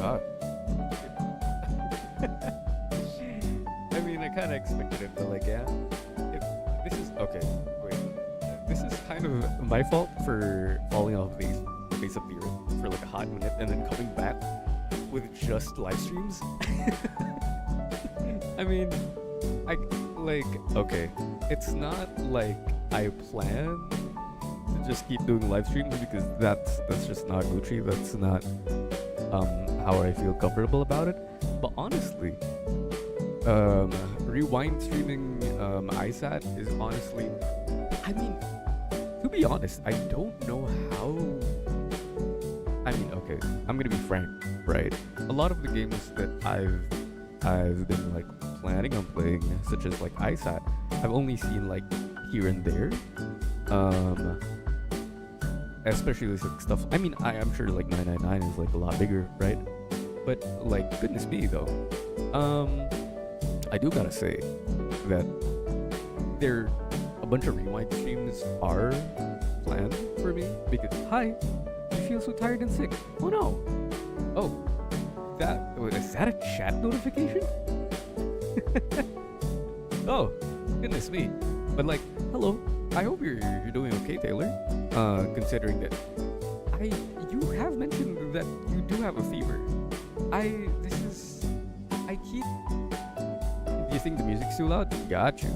god. I mean, I kind of expected it, but like, yeah. If this is okay. Wait, this is kind of my fault for falling off the face of the earth for like a hot minute and then coming back with just live streams. I mean, I like okay. It's not like I plan to just keep doing live streams because that's just not Gucci. That's not how I feel comfortable about it. But honestly, rewind streaming ISAT is honestly, I mean, to be honest, I don't know how. I mean, okay, I'm gonna be frank, right? A lot of the games that I've been like planning on playing, such as like ISAT, I've only seen like here and there. Especially with like, stuff. I mean, I'm sure like 999 is like a lot bigger, right? But like, goodness me though, I do gotta say that there a bunch of rewind streams are planned for me because hi, you feel so tired and sick. Oh no. Oh, is that a chat notification? Oh, goodness me. But like, hello. I hope you're doing okay, Taylor. Considering that you have mentioned that you do have a fever. I keep. Do you think the music's too loud? Got you.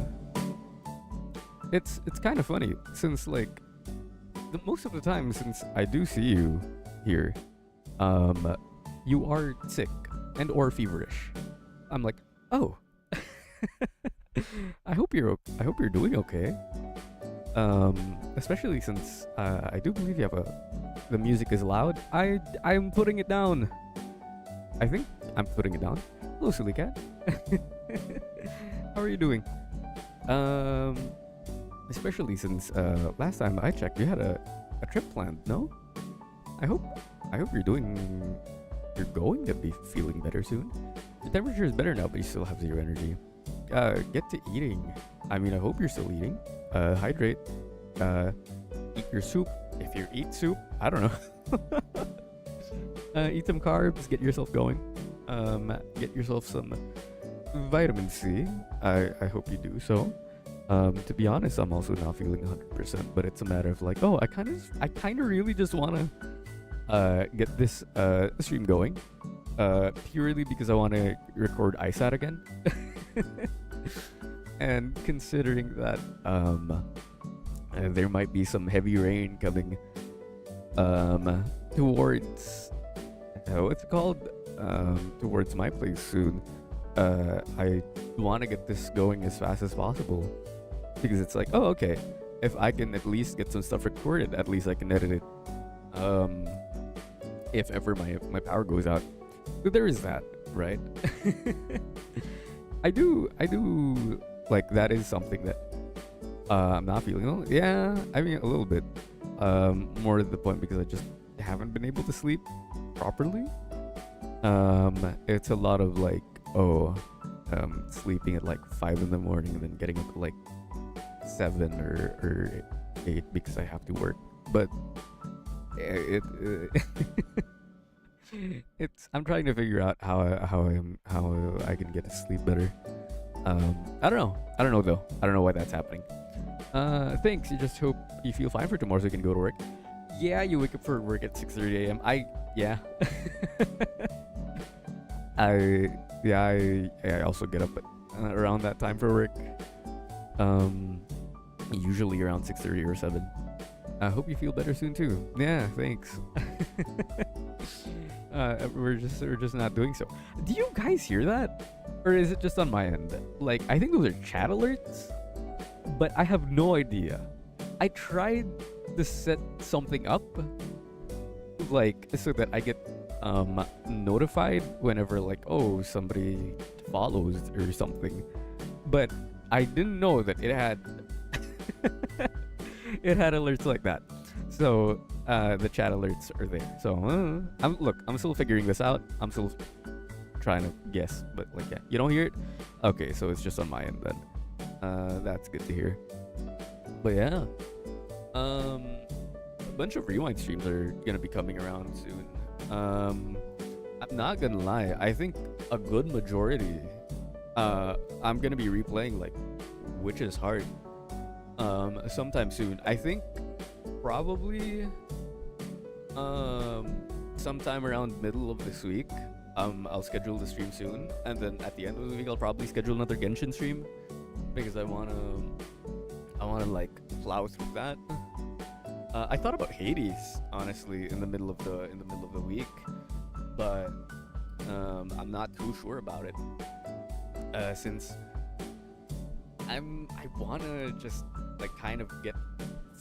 It's kind of funny since like most of the time since I do see you here, you are sick and or feverish. I'm like, oh. I hope you're doing okay. Especially since I do believe you have the music is loud. I'm putting it down. I think I'm putting it down. Hello, silly cat. How are you doing? Especially since last time I checked, you had a trip planned. No? I hope you're going to be feeling better soon. The temperature is better now, but you still have zero energy. Get to eating. I mean, I hope you're still eating. Hydrate. Eat your soup. If you eat soup, I don't know. Eat some carbs. Get yourself going. Get yourself some vitamin C. I hope you do so. To be honest, I'm also not feeling 100%, but it's a matter of like, oh, I kind of really just want to get this stream going. Purely because I want to record ISAT again. And considering that there might be some heavy rain coming towards what's it called towards my place soon, I want to get this going as fast as possible because it's like, oh, okay, if I can at least get some stuff recorded, at least I can edit it if ever my power goes out. But there is that, right? I do like that is something that I'm not feeling. Oh, yeah, I mean a little bit. More to the point because I just haven't been able to sleep properly. It's a lot of like, sleeping at like 5 in the morning and then getting up at like 7 or 8 because I have to work. But I'm trying to figure out how I can get to sleep better. I don't know though. I don't know why that's happening. Thanks. You just hope you feel fine for tomorrow so you can go to work. Yeah, you wake up for work at 6:30 a.m. Yeah. I also get up around that time for work. Usually around 6:30 or 7. I hope you feel better soon too. Yeah, thanks. We're just not doing so. Do you guys hear that? Or is it just on my end? Like, I think those are chat alerts, but I have no idea. I tried to set something up, like, so that I get notified whenever, like, oh, somebody follows or something. But I didn't know that it had it had alerts like that. So the chat alerts are there. So I'm still figuring this out. I'm still trying to guess, but like, yeah, you don't hear it. Okay, so it's just on my end then. That's good to hear. But yeah, a bunch of rewind streams are gonna be coming around soon. not gonna lie, I think a good majority, I'm gonna be replaying like Witch's Heart, sometime soon. I think probably, sometime around middle of this week. I'll schedule the stream soon, and then at the end of the week, I'll probably schedule another Genshin stream because I wanna like plow through that. I thought about Hades honestly in the middle of the week, but I'm not too sure about it. Since I wanna just like kind of get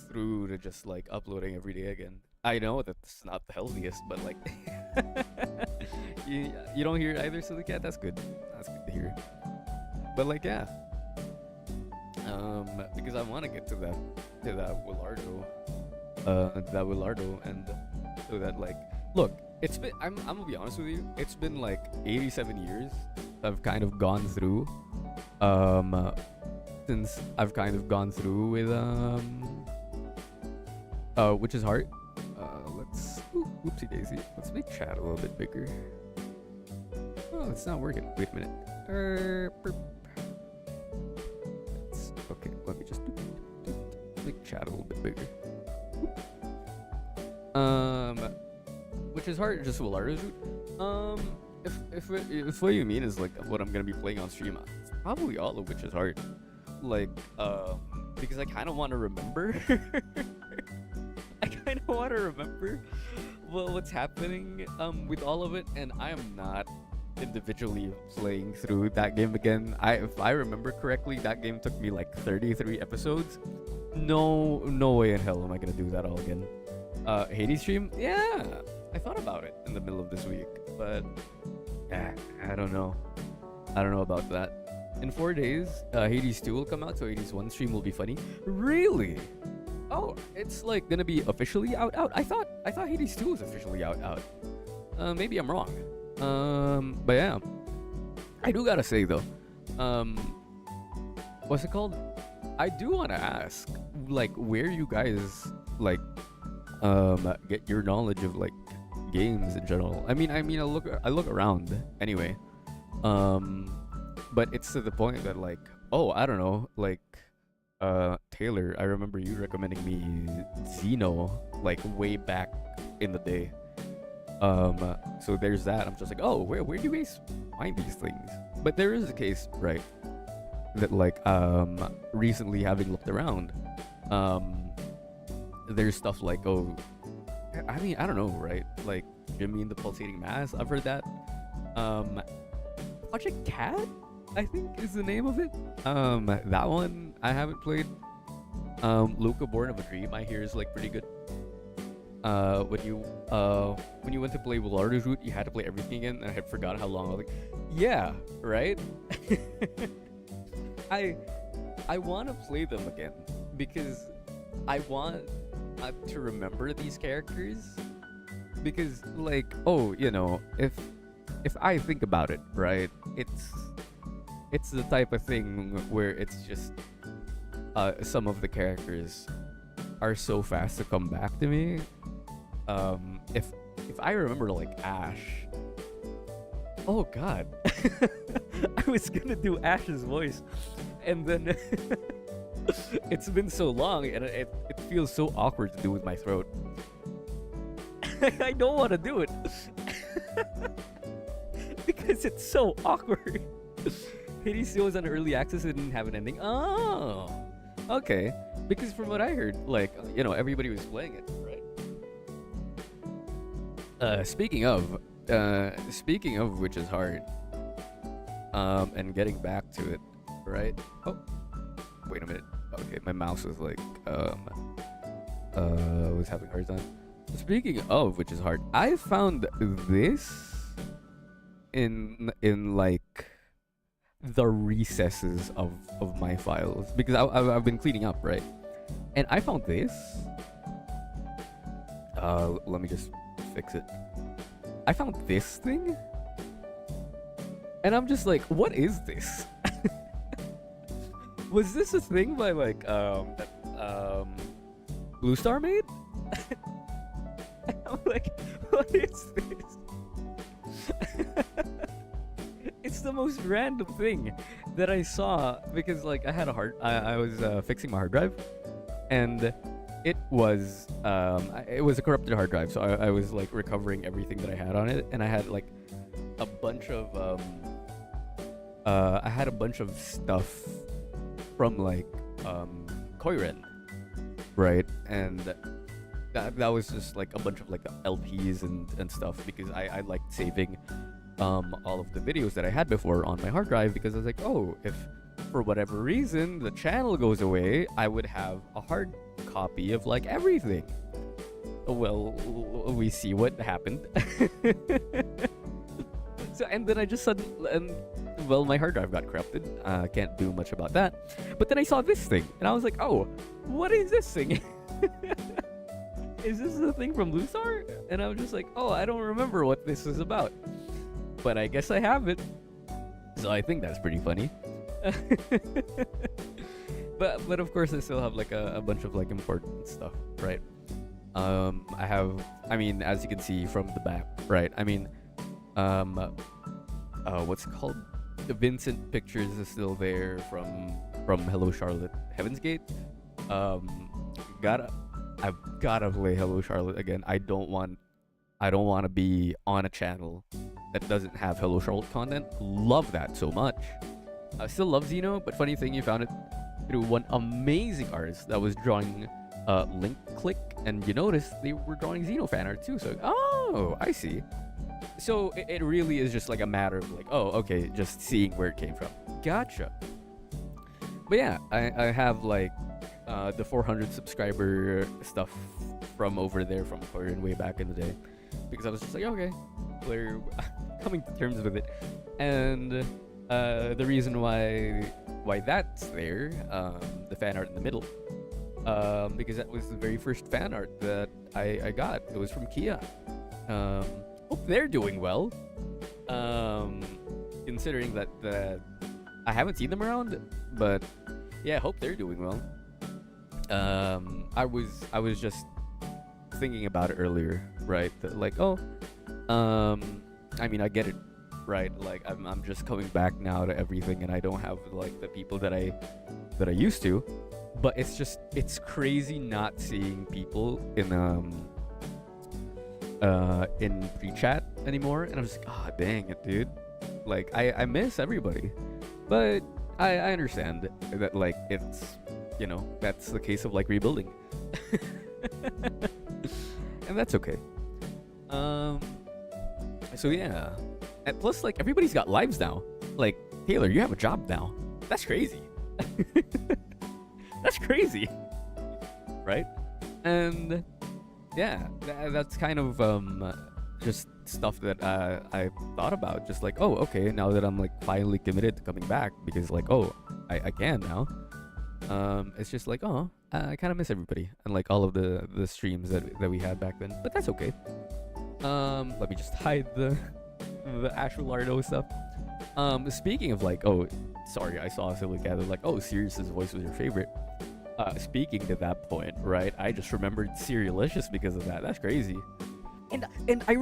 through to just like uploading every day again. I know that's not the healthiest, but like you don't hear it either, Silly Cat. That's good. That's good to hear. But like yeah, because I want to get to that Willardo, and so that like look, it's been I'm gonna be honest with you, it's been like 87 years I've kind of gone through, since I've kind of gone through with Witch's Heart. Let's whoopsie daisy. Let's make chat a little bit bigger. Oh, it's not working. Wait a minute. Okay, let me just make chat a little bit bigger. Witch's Heart, just Willardo shoot. If what you mean is like what I'm gonna be playing on stream, it's probably all of Witch's Heart. Like, because I kind of want to remember. I kind of want to remember what's happening with all of it, and I am not individually playing through that game again. If I remember correctly, that game took me like 33 episodes. No way in hell am I gonna do that all again. Hades stream? Yeah, I thought about it in the middle of this week, but I don't know. I don't know about that. In 4 days, Hades 2 will come out, so Hades 1 stream will be funny. Really? Oh, it's like gonna be officially out. I thought Hades 2 was officially out. Maybe I'm wrong. But yeah, I do gotta say though, what's it called? I do want to ask, like, where you guys like get your knowledge of like games in general. I mean, I look around anyway. But it's to the point that like, oh, I don't know, like, Taylor, I remember you recommending me Xeno like way back in the day. So there's that. I'm just like, oh, where do you guys find these things? But there is a case, right, that like recently having looked around, there's stuff like, oh, I mean, I don't know, right? Like Jimmy and the Pulsating Mass, I've heard that. Project Cat, I think is the name of it. That one I haven't played. Luca Born of a Dream, I hear is like pretty good. When you went to play Willardo's Route, you had to play everything again, and I had forgot how long. I was like, yeah, right. I want to play them again because I want to remember these characters, because like, oh, you know, if I think about it, right, it's the type of thing where it's just some of the characters are so fast to come back to me. If I remember like Ash, oh god, I was gonna do Ash's voice, and then it's been so long, and it feels so awkward to do with my throat. I don't want to do it because it's so awkward. Hades was on early access and didn't have an ending. Oh, okay. Because from what I heard, like, you know, everybody was playing it, right? Speaking of Witch's Heart, and getting back to it, right? Oh, wait a minute. Okay, my mouse was like, was having a hard time. Speaking of Witch's Heart, I found this in like the recesses of my files, because I've been cleaning up, right? And I found this. Let me just fix it. I found this thing, and I'm just like, what is this? Was this a thing by like Blue Star made? I'm like, what is this? It's the most random thing that I saw because like I had a I was fixing my hard drive, and it was a corrupted hard drive, so I was like recovering everything that I had on it, and I had like a bunch of stuff from like Koiren, right? And that was just like a bunch of like LPs and stuff, because I liked saving all of the videos that I had before on my hard drive, because I was like, oh, if for whatever reason the channel goes away, I would have a hard copy of like everything. Well, we see what happened. So, and then I just suddenly, well, my hard drive got corrupted. Can't do much about that. But then I saw this thing, and I was like, oh, what is this thing? Is this the thing from Lusar? And I was just like, oh, I don't remember what this is about. But I guess I have it. So I think that's pretty funny. But of course I still have like a bunch of like important stuff, right? I mean, as you can see from the back, right? I mean, what's it called? The Vincent pictures is still there from Hello Charlotte Heaven's Gate. I've gotta play Hello Charlotte again. I don't want to be on a channel that doesn't have Hello Charlotte content. Love that so much. I still love Xeno, but funny thing, you found it through one amazing artist that was drawing Link Click, and you noticed they were drawing Xeno fan art too. So, oh, I see. So it really is just like a matter of like, oh, okay, just seeing where it came from. Gotcha. But yeah, I have like the 400 subscriber stuff from over there from Korean way back in the day, because I was just like, okay, we're coming to terms with it. And the reason why that's there, the fan art in the middle, because that was the very first fan art that I got. It was from Kia. Hope they're doing well, considering that I haven't seen them around, but yeah, hope they're doing well. I was just thinking about it earlier, right? That like, oh, I mean, I get it, right? Like, I'm just coming back now to everything, and I don't have like the people that I used to. But it's crazy not seeing people in pre-chat anymore, and I'm just like, oh, dang it, dude. Like, I miss everybody, but I understand that like it's, you know, that's the case of like rebuilding. And that's okay. So yeah, and plus like everybody's got lives now. Like, Taylor, you have a job now. That's crazy. That's crazy, right? And yeah, that's kind of just stuff that I thought about. Just like, oh, okay, now that I'm like finally committed to coming back, because like, oh, I can now. It's just like, oh, I kind of miss everybody and like all of the streams that we had back then. But that's okay. Let me just hide the actual Lardo stuff. Speaking of like, oh, sorry, I saw Silly Gather like, oh, Sirius's voice was your favorite. Speaking to that point, right? I just remembered Serialicious because of that. That's crazy. And I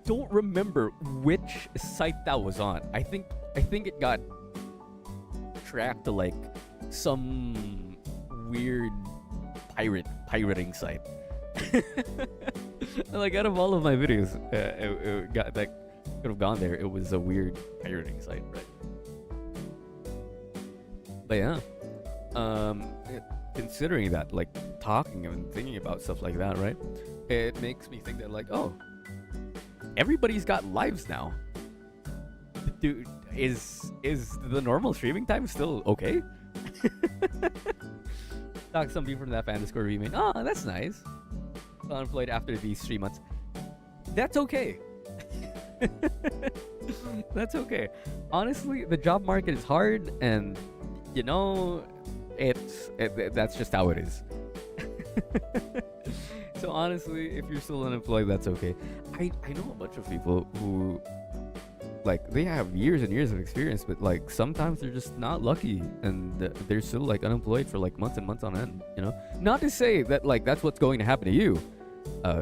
don't remember which site that was on. I think it got tracked to like some weird pirating site. Like, out of all of my videos, it got that could have gone there. It was a weird pirating site, right? But yeah, considering that, like, talking and thinking about stuff like that, right? It makes me think that like, oh, everybody's got lives now. Dude, is the normal streaming time still okay? Talk somebody from that fan Discord remake. Oh, that's nice. Unemployed after these 3 months. That's okay. That's okay. Honestly, the job market is hard, and you know, that's just how it is. So honestly, if you're still unemployed, that's okay. I know a bunch of people who, like, they have years and years of experience, but like sometimes they're just not lucky, and they're still like unemployed for like months and months on end, you know? Not to say that like that's what's going to happen to you,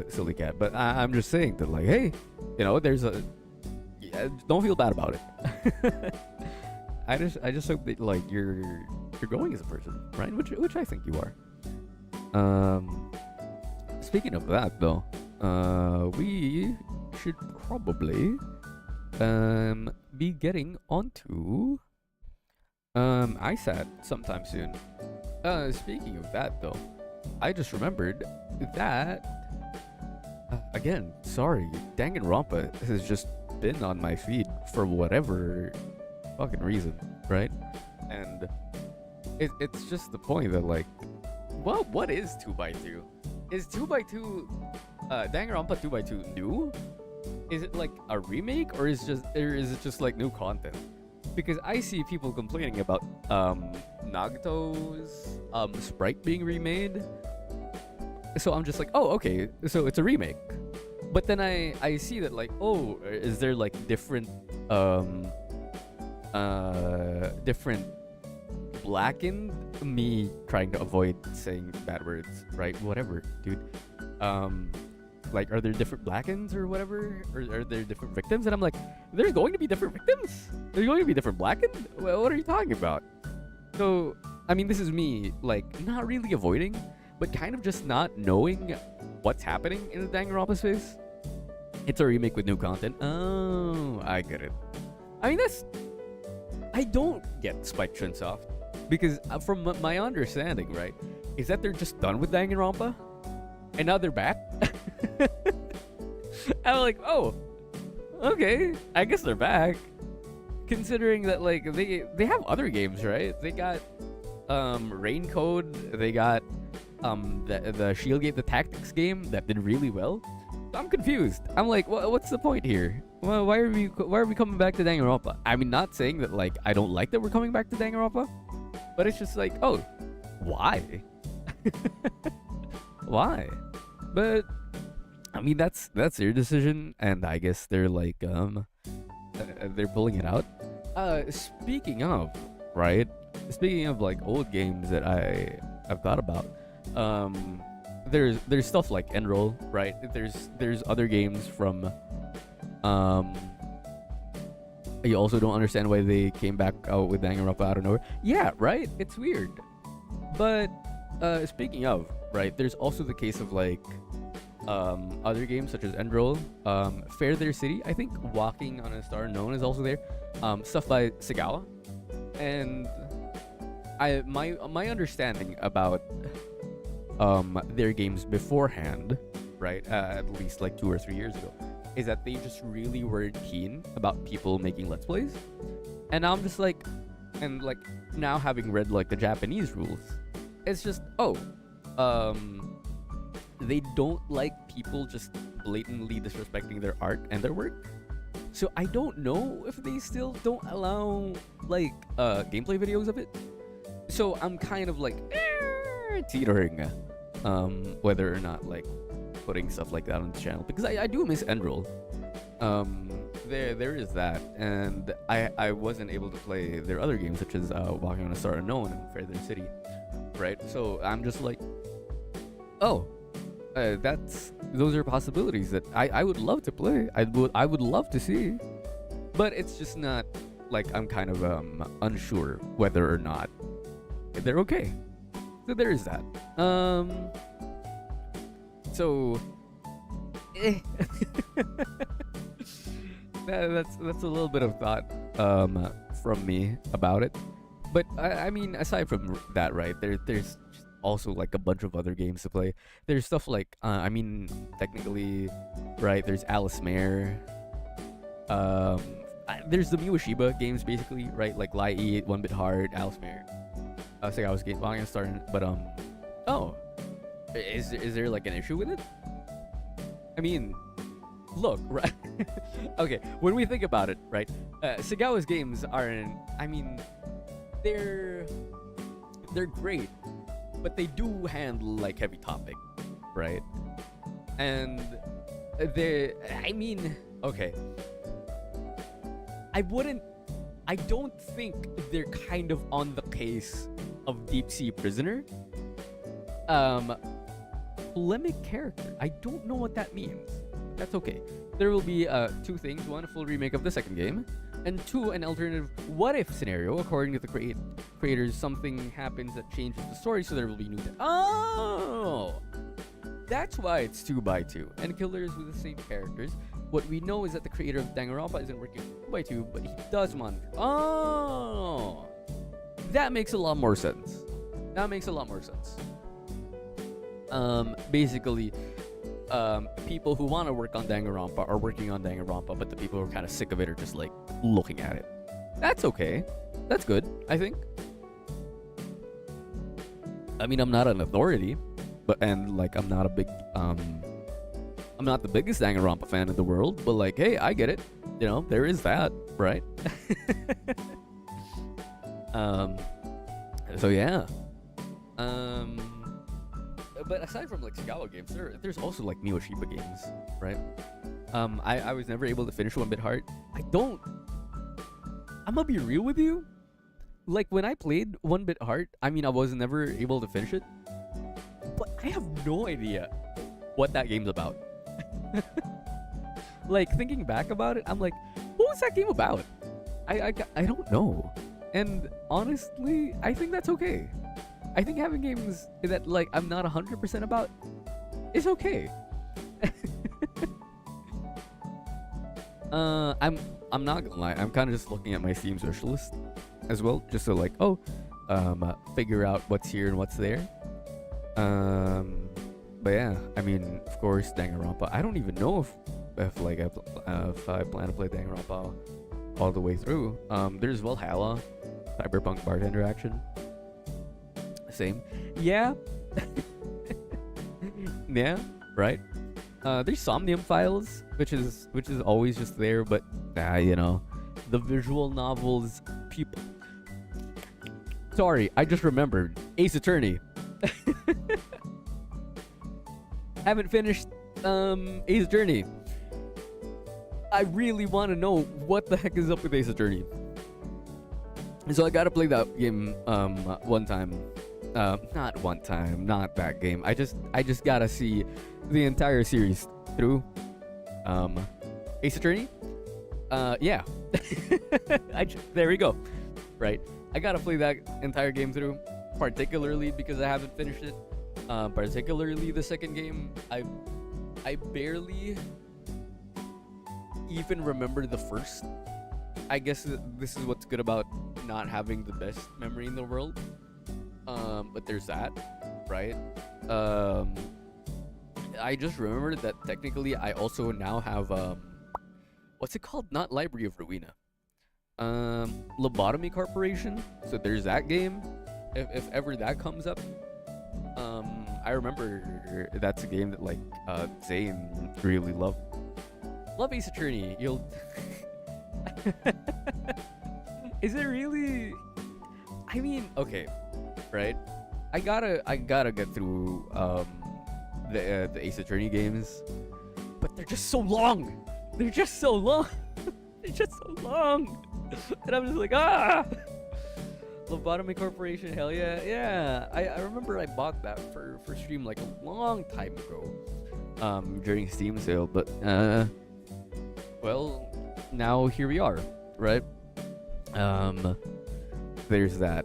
Silly Cat, but I'm just saying that like, hey, you know, don't feel bad about it. I just hope that like you're growing as a person, right? Which I think you are. Speaking of that though, we should probably be getting onto ISAT sometime soon. Speaking of that though, I just remembered that again, sorry, Danganronpa has just been on my feed for whatever fucking reason, right? And it's just the point that like, what is 2x2? Is 2x2 Danganronpa 2x2 new? Is it like a remake or is it just like new content? Because I see people complaining about Nagato's sprite being remade. So I'm just like, oh, okay, so it's a remake. But then I see that like, oh, is there like different different blackened, me trying to avoid saying bad words, right? Whatever, dude. Like, are there different blackens or whatever? Or are there different victims? And I'm like, there's going to be different victims? There's going to be different blackened? Well, what are you talking about? So, I mean, this is me, like, not really avoiding, but kind of just not knowing what's happening in the Danganronpa space. It's a remake with new content. Oh, I get it. I mean, I don't get Spike Chunsoft. Because from my understanding, right, is that they're just done with Danganronpa, and now they're back. I'm like, oh, okay, I guess they're back. Considering that like they have other games, right? They got Raincode, they got the Shieldgate the Tactics game that did really well. I'm confused. I'm like, what's the point here? Well, why are we coming back to Danganronpa? I mean, not saying that like I don't like that we're coming back to Danganronpa, but it's just like, oh, why? Why? But I mean, that's their decision, and I guess they're like they're pulling it out. Speaking of, right? Speaking of like old games that I've thought about, there's stuff like Enroll, right? There's other games from you also don't understand why they came back out with Danganronpa out of nowhere. Yeah, right? It's weird. But speaking of, right, there's also the case of like other games such as Enroll, Fair Their City. I think Walking on a Star Unknown is also there. Stuff by Sagawa. And my understanding about their games beforehand, right, at least like 2 or 3 years ago, is that they just really weren't keen about people making Let's Plays. And now I'm just like, and like now having read like the Japanese rules, it's just, oh, they don't like people just blatantly disrespecting their art and their work. So I don't know if they still don't allow like gameplay videos of it. So I'm kind of like teetering whether or not like putting stuff like that on the channel, because I do miss Enroll. There is that, and I wasn't able to play their other games such as Walking on a Star Unknown and Fair Their City, right? So I'm just like, oh, those are possibilities that I would love to play. I would love to see, but it's just not like I'm kind of unsure whether or not they're okay. So there is that. So that's a little bit of thought from me about it. But I mean, aside from that, right, there's also like a bunch of other games to play. There's stuff like I mean, technically, right, there's Alice Mare. There's the Miwashiba games, basically, right, like Lie Eat, One Bit Hard, Alice Mare. I was like, I was gonna start, but oh, is there like an issue with it? I mean, look, right? Okay, when we think about it, right, Sagawa's games aren't, I mean, they're great, but they do handle like heavy topic, right? And I mean, okay, I don't think they're kind of on the case of Deep Sea Prisoner. Polemic character. I don't know what that means. That's okay. There will be two things: one, a full remake of the second game, and two, an alternative what if scenario. According to the creators, something happens that changes the story, so there will be new. Oh, that's why it's 2x2 and killers with the same characters. What we know is that the creator of Danganronpa isn't working 2x2, but he does want. Oh, that makes a lot more sense. That makes a lot more sense. Basically, people who want to work on Danganronpa are working on Danganronpa, but the people who are kind of sick of it are just like looking at it. That's okay. That's good, I think. I mean, I'm not an authority, and like I'm not the biggest Danganronpa fan in the world, but like, hey, I get it. You know, there is that, right? So yeah. But aside from like Sagawa games, there's also like Neo Shiba games, right? I was never able to finish One Bit Heart. I'm gonna be real with you. Like when I played One Bit Heart, I mean I was never able to finish it. But I have no idea what that game's about. Like thinking back about it, I'm like, what was that game about? I don't know. And honestly, I think that's okay. I think having games that like I'm not 100% about is okay. I'm not gonna lie. I'm kind of just looking at my Steam wish list as well, just to like figure out what's here and what's there. But yeah, I mean, of course, Danganronpa. I don't even know if I plan to play Danganronpa all the way through. There's Valhalla, Cyberpunk Bartender Action. Same. Yeah. Yeah, right. There's Somnium Files, which is always just there, but you know, the visual novels people. Sorry, I just remembered Ace Attorney. Haven't finished Ace Attorney. I really want to know what the heck is up with Ace Attorney. So I gotta play that game one time. Not one time, not that game. I just gotta see the entire series through. Ace Attorney? Yeah. There we go. Right. I gotta play that entire game through, particularly because I haven't finished it. Particularly the second game. I barely even remember the first. I guess this is what's good about not having the best memory in the world. But there's that, right? I just remembered that technically I also now have what's it called? Not Library of Ruina. Lobotomy Corporation. So there's that game. If ever that comes up. I remember that's a game that like Zane really loved. Love Ace Attorney. You'll Is it really? I mean, okay, right? I gotta get through the Ace Attorney games, but they're just so long. They're just so long. They're just so long, and I'm just like Lobotomy Corporation, hell yeah, yeah. I remember I bought that for stream like a long time ago, during Steam sale, but well, now here we are, right? There's that.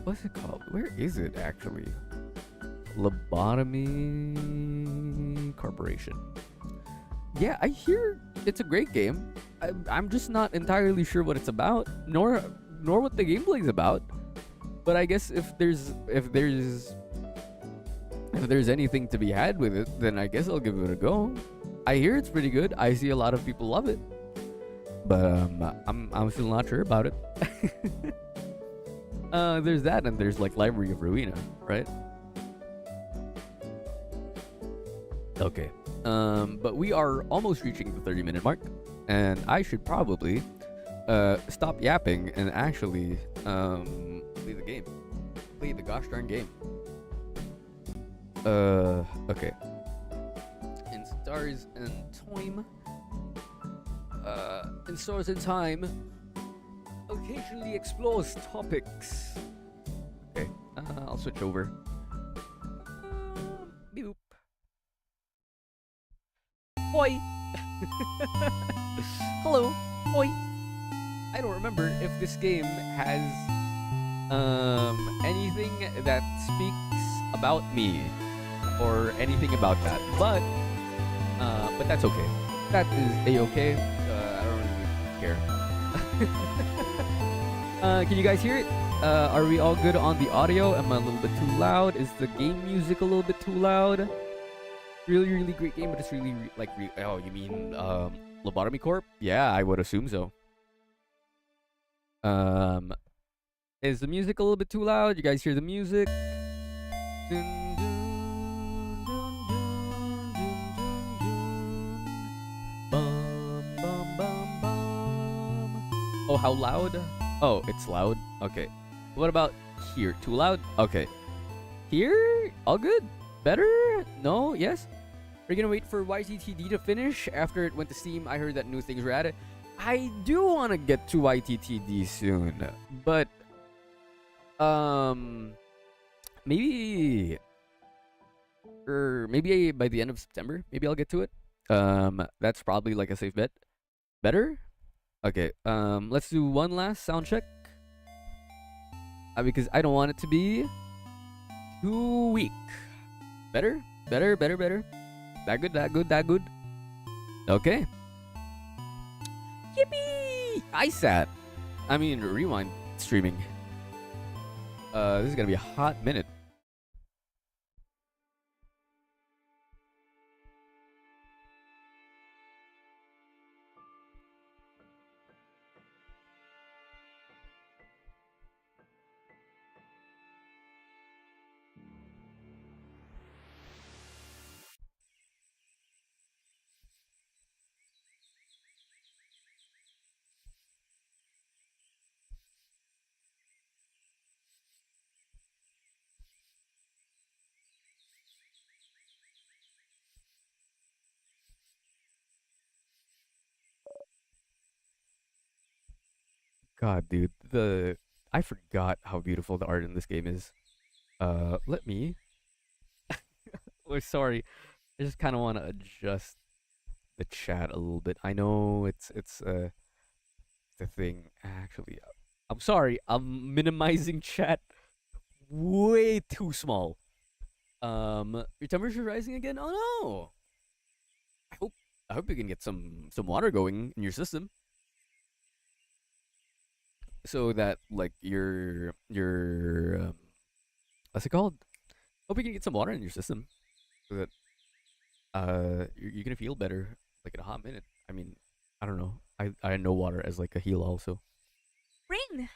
What's it called? Where is it actually? Lobotomy Corporation. Yeah, I hear it's a great game. I'm just not entirely sure what it's about, nor what the gameplay's about. But I guess if there's anything to be had with it, then I guess I'll give it a go. I hear it's pretty good. I see a lot of people love it, but I'm still not sure about it. There's that, and there's like Library of Ruina, right? Okay. But we are almost reaching the 30-minute mark, and I should probably stop yapping and actually play the game. Play the gosh darn game. Okay. In Stars and Time. In Stars and Time occasionally explores topics. Okay, I'll switch over. Boop. Oi. Hello. Oi. I don't remember if this game has anything that speaks about me or anything about that, but that's okay. That is a-okay. I don't really care. Can you guys hear it? Are we all good on the audio? Am I a little bit too loud? Is the game music a little bit too loud? Really great game, but it's really oh, you mean Lobotomy Corp? Yeah, I would assume so. Is the music a little bit too loud? You guys hear the music? Dun, dun, dun, dun, dun, dun, dun. Bum, bum, bum, bum. Oh, how loud? Oh, it's loud? Okay. What about here? Too loud? Okay. Here? All good? Better? No? Yes? Are you gonna wait for YTTD to finish after it went to Steam? I heard that new things were added. I do want to get to YTTD soon, but maybe maybe by the end of September, maybe I'll get to it. That's probably like a safe bet. Better? Okay. Let's do one last sound check. Because I don't want it to be too weak. Better? Better. That good. Okay. Yippee! ISAT. I mean, rewind streaming. This is gonna be a hot minute. God, dude, I forgot how beautiful the art in this game is. Let me. Oh, sorry. I just kind of want to adjust the chat a little bit. I know it's the thing. Actually, I'm sorry. I'm minimizing chat way too small. Your temperature rising again? Oh no! I hope you can get some water going in your system, so that like your what's it called? Hope you can get some water in your system, so that you're gonna feel better like in a hot minute. I mean, I don't know. I know water as like a heal also. Rin!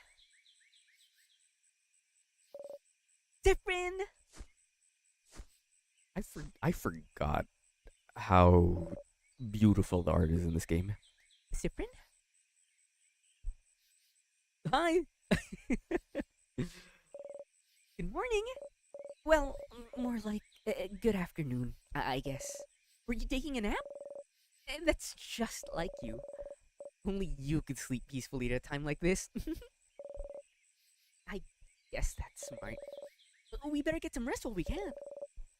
Different! I forgot how beautiful the art is in this game. Siprin? Hi. Good morning! Well, more like good afternoon, I guess. Were you taking a nap? That's just like you. Only you could sleep peacefully at a time like this. I guess that's smart. We better get some rest while we can.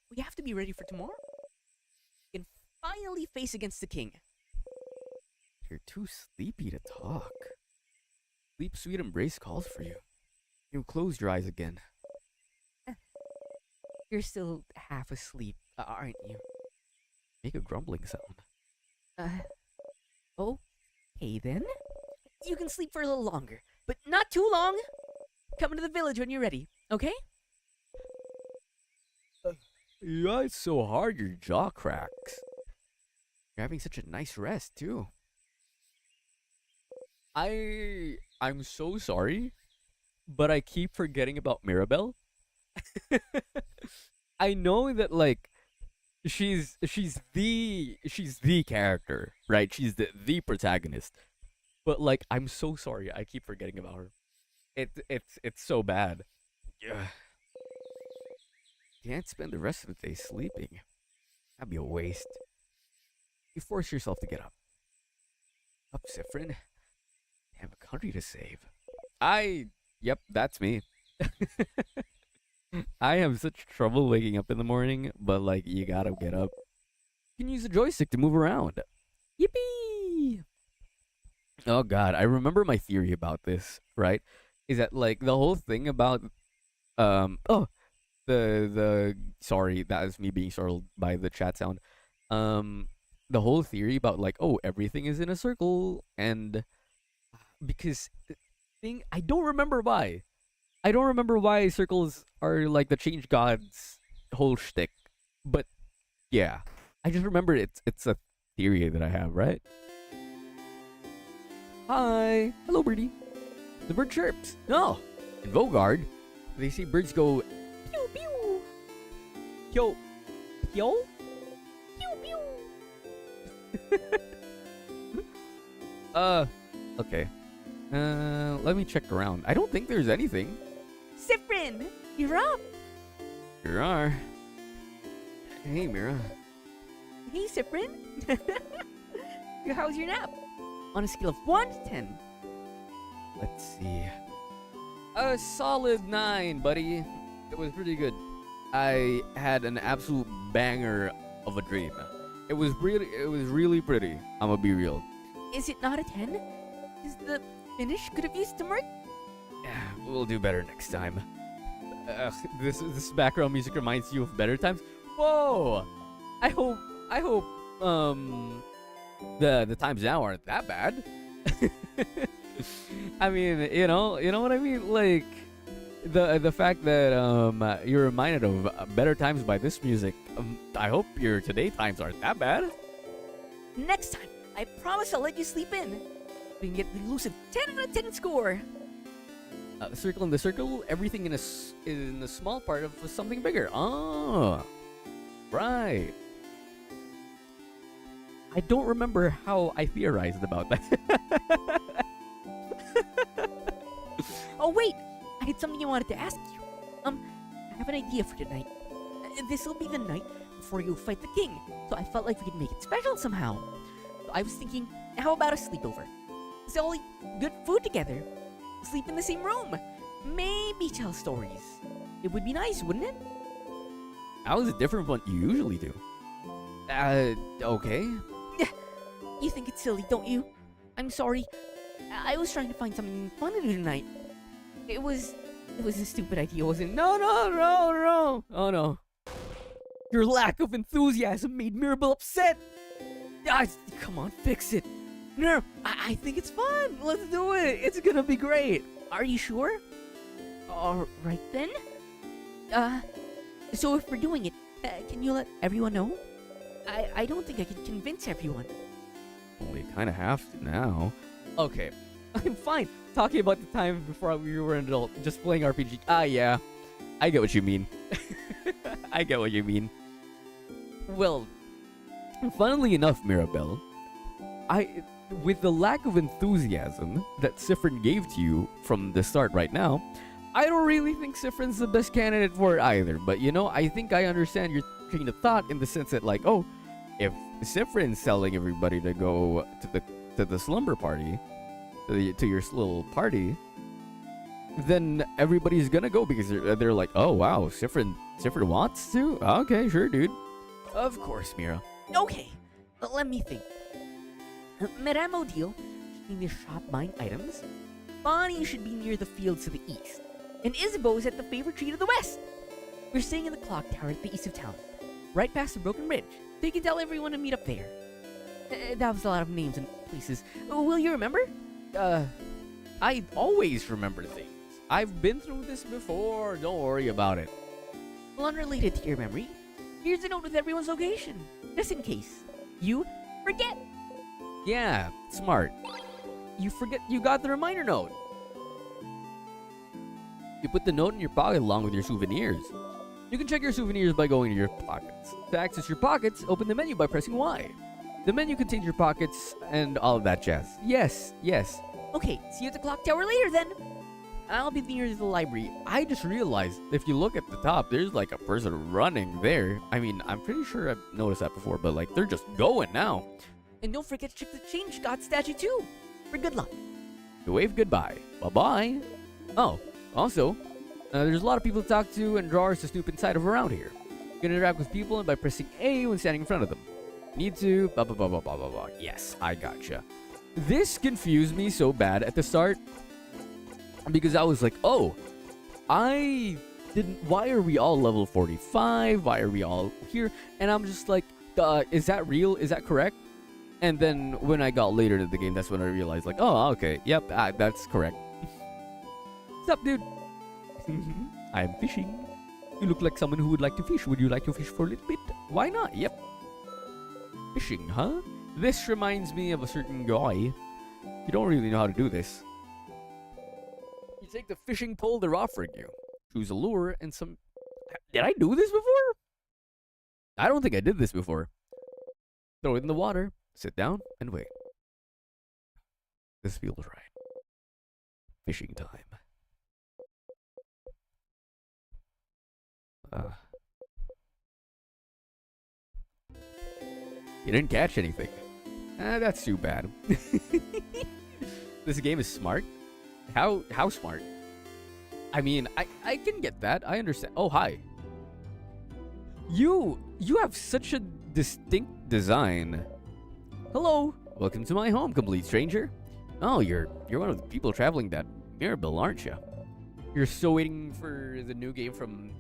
We have to be ready for tomorrow. We can finally face against the king. You're too sleepy to talk. Sleep sweet embrace calls for you. You close your eyes again. You're still half asleep, aren't you? Make a grumbling sound. Okay then. You can sleep for a little longer, but not too long. Come into the village when you're ready, okay? Yeah, it's so hard your jaw cracks. You're having such a nice rest too. I'm so sorry, but I keep forgetting about Mirabelle. I know that like she's the character, right? She's the protagonist. But like I'm so sorry, I keep forgetting about her. It's so bad. Yeah. Can't spend the rest of the day sleeping. That'd be a waste. You force yourself to get up. Up, Sifrin. You have a country to save. Yep, that's me. I have such trouble waking up in the morning, but like you gotta get up. You can use the joystick to move around. Yippee! Oh god, I remember my theory about this, right? Is that like the whole thing about oh, the sorry, that is me being startled by the chat sound. Um the whole theory about like, oh, everything is in a circle, and because thing I don't remember why. I don't remember why circles are like the change god's whole shtick. But yeah. I just remember it's a theory that I have, right? Hi. Hello, birdie. The bird chirps. No. In Vogard, they say birds go pew pew. Yo. Yo? Pew pew. Okay. Let me check around. I don't think there's anything. Sifrin, you're up. There are. Hey, Mira. Hey, Sifrin. How's your nap? On a scale of 1 to 10. Let's see. A solid 9, buddy. It was pretty good. I had an absolute banger of a dream. It was really pretty. I'm gonna be real. Is it not a 10? Is the finish could have used some work? Yeah, we'll do better next time. This background music reminds you of better times. Whoa! I hope the times now aren't that bad. I mean, you know what I mean? Like the fact that you're reminded of better times by this music. I hope your today times aren't that bad. Next time, I promise I'll let you sleep in. We can get the elusive 10 out of 10 score. The circle in the circle, everything in a small part of something bigger. Oh, right. I don't remember how I theorized about that. Oh wait, I had something I wanted to ask you. I have an idea for tonight. This will be the night before you fight the king, so I felt like we could make it special somehow. So I was thinking, how about a sleepover? So all eat good food together, sleep in the same room, maybe tell stories. It would be nice, wouldn't it? How is it different from what you usually do? Okay. You think it's silly, don't you? I'm sorry. I was trying to find something fun to do tonight. It was a stupid idea, wasn't it? No. Oh no. Your lack of enthusiasm made Mirabelle upset. Come on, fix it. No, I think it's fun. Let's do it. It's gonna be great. Are you sure? All right then. So if we're doing it, can you let everyone know? I don't think I can convince everyone. Well, you kind of have to now. Okay, I'm fine talking about the time before we were an adult, just playing RPG. Yeah, I get what you mean. I get what you mean. Well, funnily enough, Mirabelle, with the lack of enthusiasm that Sifrin gave to you from the start right now, I don't really think Sifrin's the best candidate for it either. But I think I understand your train of thought in the sense that, like, oh, if Sifrin's telling everybody to go to the slumber party, to your little party, then everybody's gonna go because they're like, oh wow, Sifrin wants to? Okay, sure, dude. Of course, Mira. Okay, let me think. Madame Odile should be near shop buying items. Bonnie should be near the fields to the east. And Isabeau's at the favorite tree to the west. We're staying in the clock tower at the east of town, right past the broken bridge, so you can tell everyone to meet up there. That was a lot of names and places. Will you remember? I always remember things. I've been through this before. Don't worry about it. Well, unrelated to your memory, here's a note with everyone's location, just in case you forget. Yeah, smart. You forget you got the reminder note. You put the note in your pocket along with your souvenirs. You can check your souvenirs by going to your pockets. To access your pockets, open the menu by pressing Y. The menu contains your pockets and all of that jazz. Yes. Okay, see you at the clock tower later then. I'll be near the library. I just realized if you look at the top, there's like a person running there. I mean, I'm pretty sure I've noticed that before, but like they're just going now. And don't forget to check the change god statue too, for good luck. You wave goodbye. Bye-bye. Oh, also, there's a lot of people to talk to and drawers to snoop inside of around here. You can interact with people by pressing A when standing in front of them. Need to blah blah blah blah blah blah blah. Yes, I gotcha. This confused me so bad at the start because I was like, oh, I didn't. Why are we all level 45? Why are we all here? And I'm just like, is that real? Is that correct? And then when I got later to the game, that's when I realized, like, oh, okay, yep, that's correct. What's up, dude? I'm fishing. You look like someone who would like to fish. Would you like to fish for a little bit? Why not? Yep. Fishing, huh? This reminds me of a certain guy. You don't really know how to do this. You take the fishing pole they're offering you. Choose a lure and some... Did I do this before? I don't think I did this before. Throw it in the water, sit down, and wait. This feels right. Fishing time. You didn't catch anything. That's too bad. This game is smart. How smart? I mean, I can get that. I understand. Oh, hi. You have such a distinct design. Hello. Welcome to my home, complete stranger. Oh, you're one of the people traveling that Mirabelle, aren't you? You're still waiting for the new game from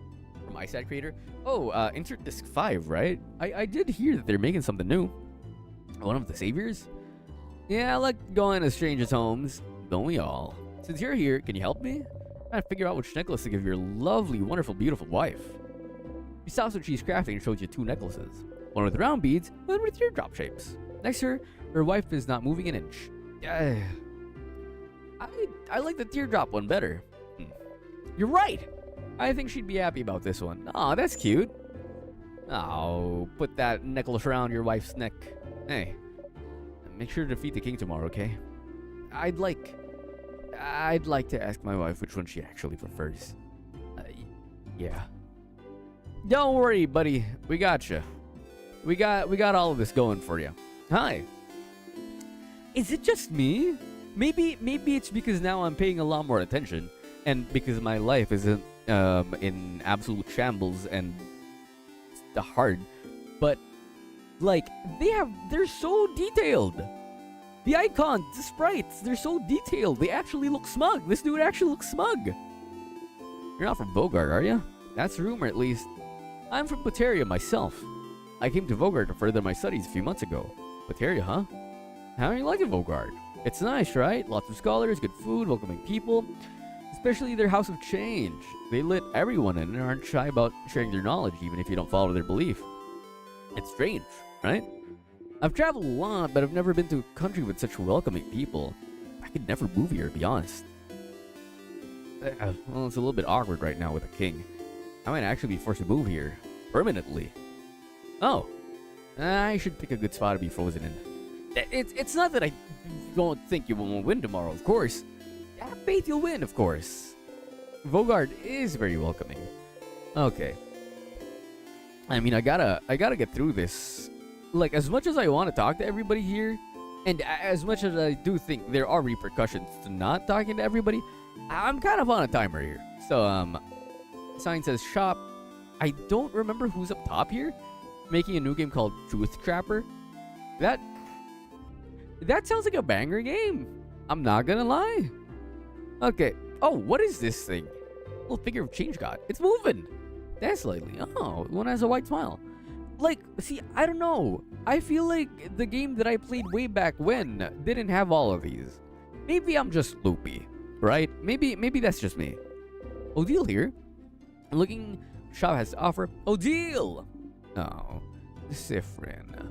ISAT creator. Oh, insert disc 5, right? I did hear that they're making something new. One of the saviors? Yeah, I like going to strangers' homes. Don't we all? Since you're here, can you help me? I figure out which necklace to give your lovely, wonderful, beautiful wife. She stops what she's crafting and shows you 2 necklaces. One with round beads, one with teardrop shapes. Next to her wife is not moving an inch. I like the teardrop one better. You're right! I think she'd be happy about this one. Aw, that's cute. Oh, put that necklace around your wife's neck. Hey, make sure to defeat the king tomorrow, okay? I'd like to ask my wife which one she actually prefers. Yeah. Don't worry, buddy. We got you. We got all of this going for you. Hi. Is it just me? Maybe it's because now I'm paying a lot more attention, and because my life isn't in absolute shambles and hard, but like they're so detailed. The icons, the sprites, they're so detailed. They actually look smug. This dude actually looks smug. You're not from Bogart, are you? That's a rumor, at least. I'm from Pateria myself. I came to Bogart to further my studies a few months ago. Pateria, huh? How are you liking Bogart? It's nice, right? Lots of scholars, good food, welcoming people. Especially their House of Change. They let everyone in and aren't shy about sharing their knowledge, even if you don't follow their belief. It's strange, right? I've traveled a lot, but I've never been to a country with such welcoming people. I could never move here, to be honest. Well, it's a little bit awkward right now with a king. I might actually be forced to move here. Permanently. Oh. I should pick a good spot to be frozen in. It's not that I don't think you will win tomorrow, of course. I have faith you'll win, of course. Vogard is very welcoming. Okay. I mean, I gotta get through this. Like, as much as I want to talk to everybody here, and as much as I do think there are repercussions to not talking to everybody, I'm kind of on a timer here. So, sign says shop. I don't remember who's up top here, making a new game called Truth Trapper. That sounds like a banger game. I'm not gonna lie. Okay. Oh, what is this thing? Little figure of change god. It's moving. That's slightly. Oh, one has a white smile. Like, see, I don't know. I feel like the game that I played way back when didn't have all of these. Maybe I'm just loopy, right? Maybe that's just me. Odile here. Looking shop has to offer. Odile! Oh, Sifrin.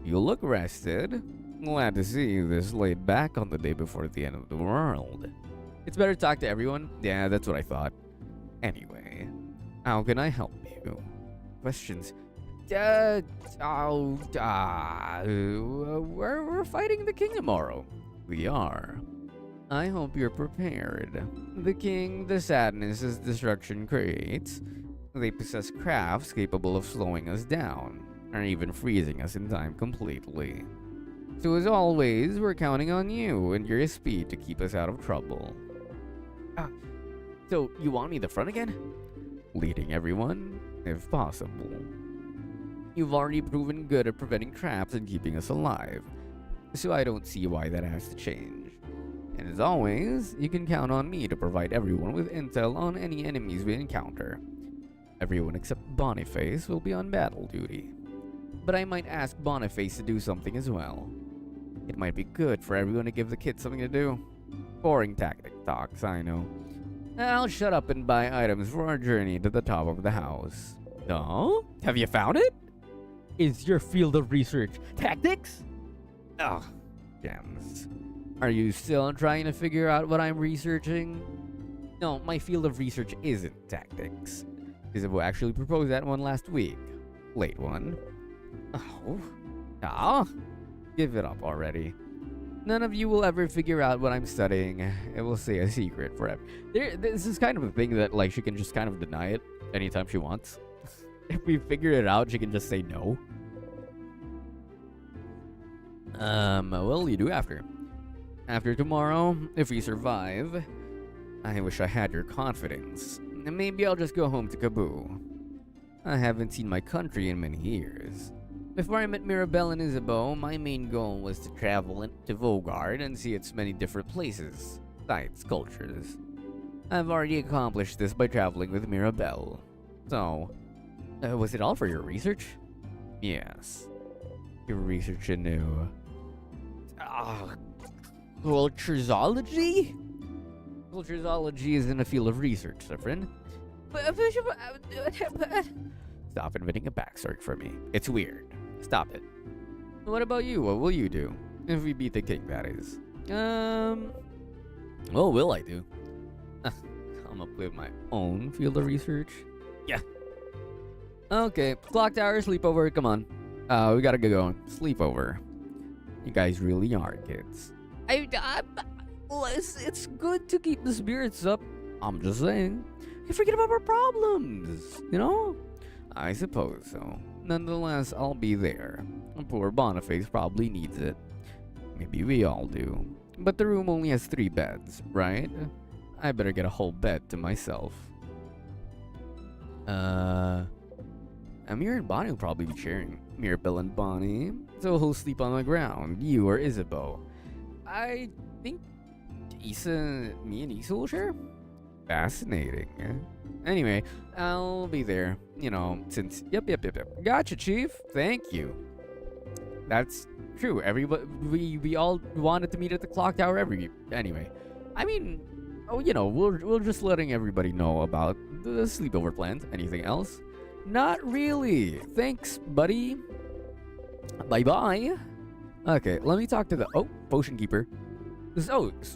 You look rested. Glad to see you this laid back on the day before the end of the world. It's better to talk to everyone. Yeah, that's what I thought. Anyway, how can I help you? Questions? We're fighting the king tomorrow. We are. I hope you're prepared. The king, the sadness his destruction creates. They possess crafts capable of slowing us down, or even freezing us in time completely. So as always, we're counting on you and your speed to keep us out of trouble. So you want me the front again? Leading everyone, if possible. You've already proven good at preventing traps and keeping us alive, so I don't see why that has to change. And as always, you can count on me to provide everyone with intel on any enemies we encounter. Everyone except Boniface will be on battle duty. But I might ask Boniface to do something as well. It might be good for everyone to give the kids something to do. Boring tactic talks, I know. I'll shut up and buy items for our journey to the top of the house. Oh? Have you found it? Is your field of research tactics? Ugh, gems. Are you still trying to figure out what I'm researching? No, my field of research isn't tactics. Isabeau actually proposed that one last week. Late one. Oh. Ah? Give it up already. None of you will ever figure out what I'm studying. It will stay a secret forever. This is kind of a thing that, like, she can just kind of deny it anytime she wants. If we figure it out, she can just say no. Well, you do after. After tomorrow, if we survive. I wish I had your confidence. Maybe I'll just go home to Kaboo. I haven't seen my country in many years. Before I met Mirabelle and Isabeau, my main goal was to travel to Vogard and see its many different places, sites, cultures. I've already accomplished this by traveling with Mirabelle. So, was it all for your research? Yes. Your research into... cultureology? Cultureology is in a field of research, my friend. Stop inventing a backstory for me. It's weird. Stop it. What about you? What will you do? If we beat the king, that is. What will I do? Come up with my own field of research? Yeah. Okay, clock tower, sleepover, come on. We gotta get going. Sleepover. You guys really are, kids. It's good to keep the spirits up. I'm just saying. You forget about our problems, you know? I suppose so. Nonetheless, I'll be there. Poor Boniface probably needs it. Maybe we all do. But the room only has 3 beds, right? I better get a whole bed to myself. Amir and Bonnie will probably be sharing. Mirabelle and Bonnie. So who'll sleep on the ground? You or Isabeau? I think me and Issa will share? Fascinating. Anyway, I'll be there, you know, since... Yep. Gotcha, Chief. Thank you. That's true. Everybody, we all wanted to meet at the clock tower anyway. I mean, you know, we're just letting everybody know about the sleepover plans. Anything else? Not really. Thanks, buddy. Bye-bye. Okay, let me talk to the... Oh, potion keeper.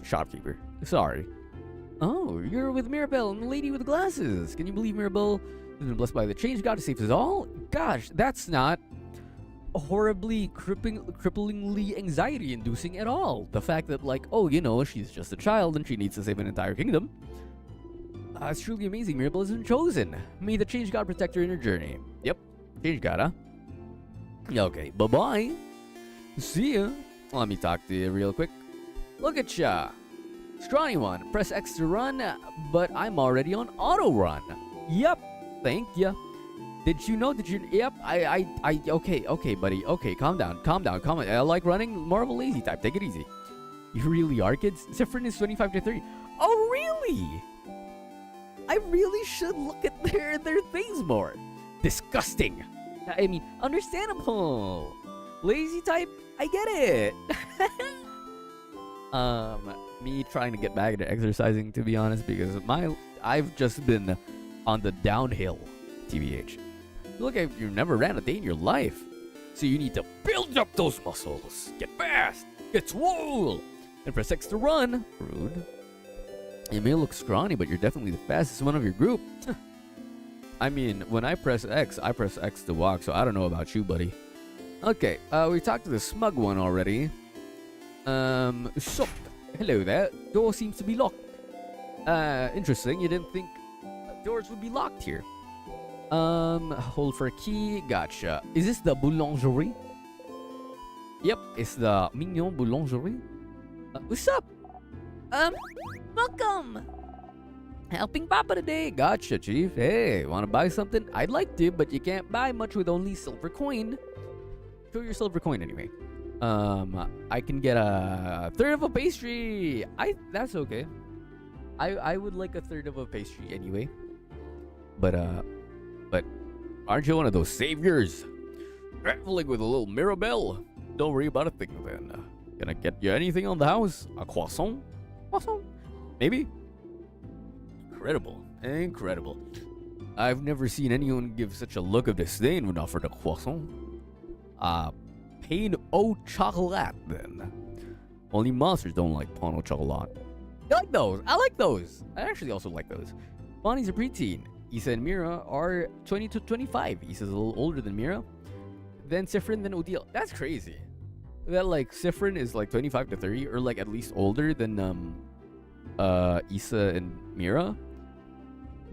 Shopkeeper. Sorry. Oh, you're with Mirabelle and the lady with the glasses. Can you believe Mirabelle has been blessed by the change god to save us all? Gosh, that's not horribly, cripplingly anxiety-inducing at all. The fact that, like, oh, you know, she's just a child and she needs to save an entire kingdom. It's truly amazing. Mirabelle has been chosen. May the change god protect her in her journey. Yep, change god, huh? Okay, bye-bye. See ya. Let me talk to you real quick. Look at ya. Scrawny one, press X to run, but I'm already on auto run. Yep, thank ya. Yep, okay, buddy. Okay, calm down. I like running, more of a lazy type. Take it easy. You really are, kids? Zephyrin is 25 to 30. Oh, really? I really should look at their things more. Disgusting. I mean, understandable. Lazy type, I get it. Me trying to get back into exercising, to be honest, because I've just been on the downhill, TBH. Look, you never ran a day in your life, so you need to build up those muscles. Get fast, get swole, and press X to run. Rude. You may look scrawny, but you're definitely the fastest one of your group. I mean, when I press X to walk, so I don't know about you, buddy. Okay, we talked to the smug one already. So, hello there. Door seems to be locked. Interesting. You didn't think doors would be locked here. Hold for a key. Gotcha. Is this the boulangerie? Yep, it's the Mignon Boulangerie. What's up? Welcome. Helping Papa today. Gotcha, Chief. Hey, want to buy something? I'd like to, but you can't buy much with only silver coin. Show your silver coin anyway. I can get a third of a pastry. That's okay. I would like a third of a pastry anyway. But aren't you one of those saviors? Traveling with a little Mirabelle. Don't worry about a thing then. Can I get you anything on the house? A croissant? Croissant? Maybe? Incredible. Incredible. I've never seen anyone give such a look of disdain when offered a croissant. Pain au chocolat, then. Only monsters don't like pain au chocolat. You like those? I like those. I actually also like those. Bonnie's a preteen. Isa and Mira are 20 to 25. Isa's a little older than Mira. Then Sifrin, then Odile. That's crazy. That, like, Sifrin is, like, 25 to 30, or, like, at least older than, Isa and Mira.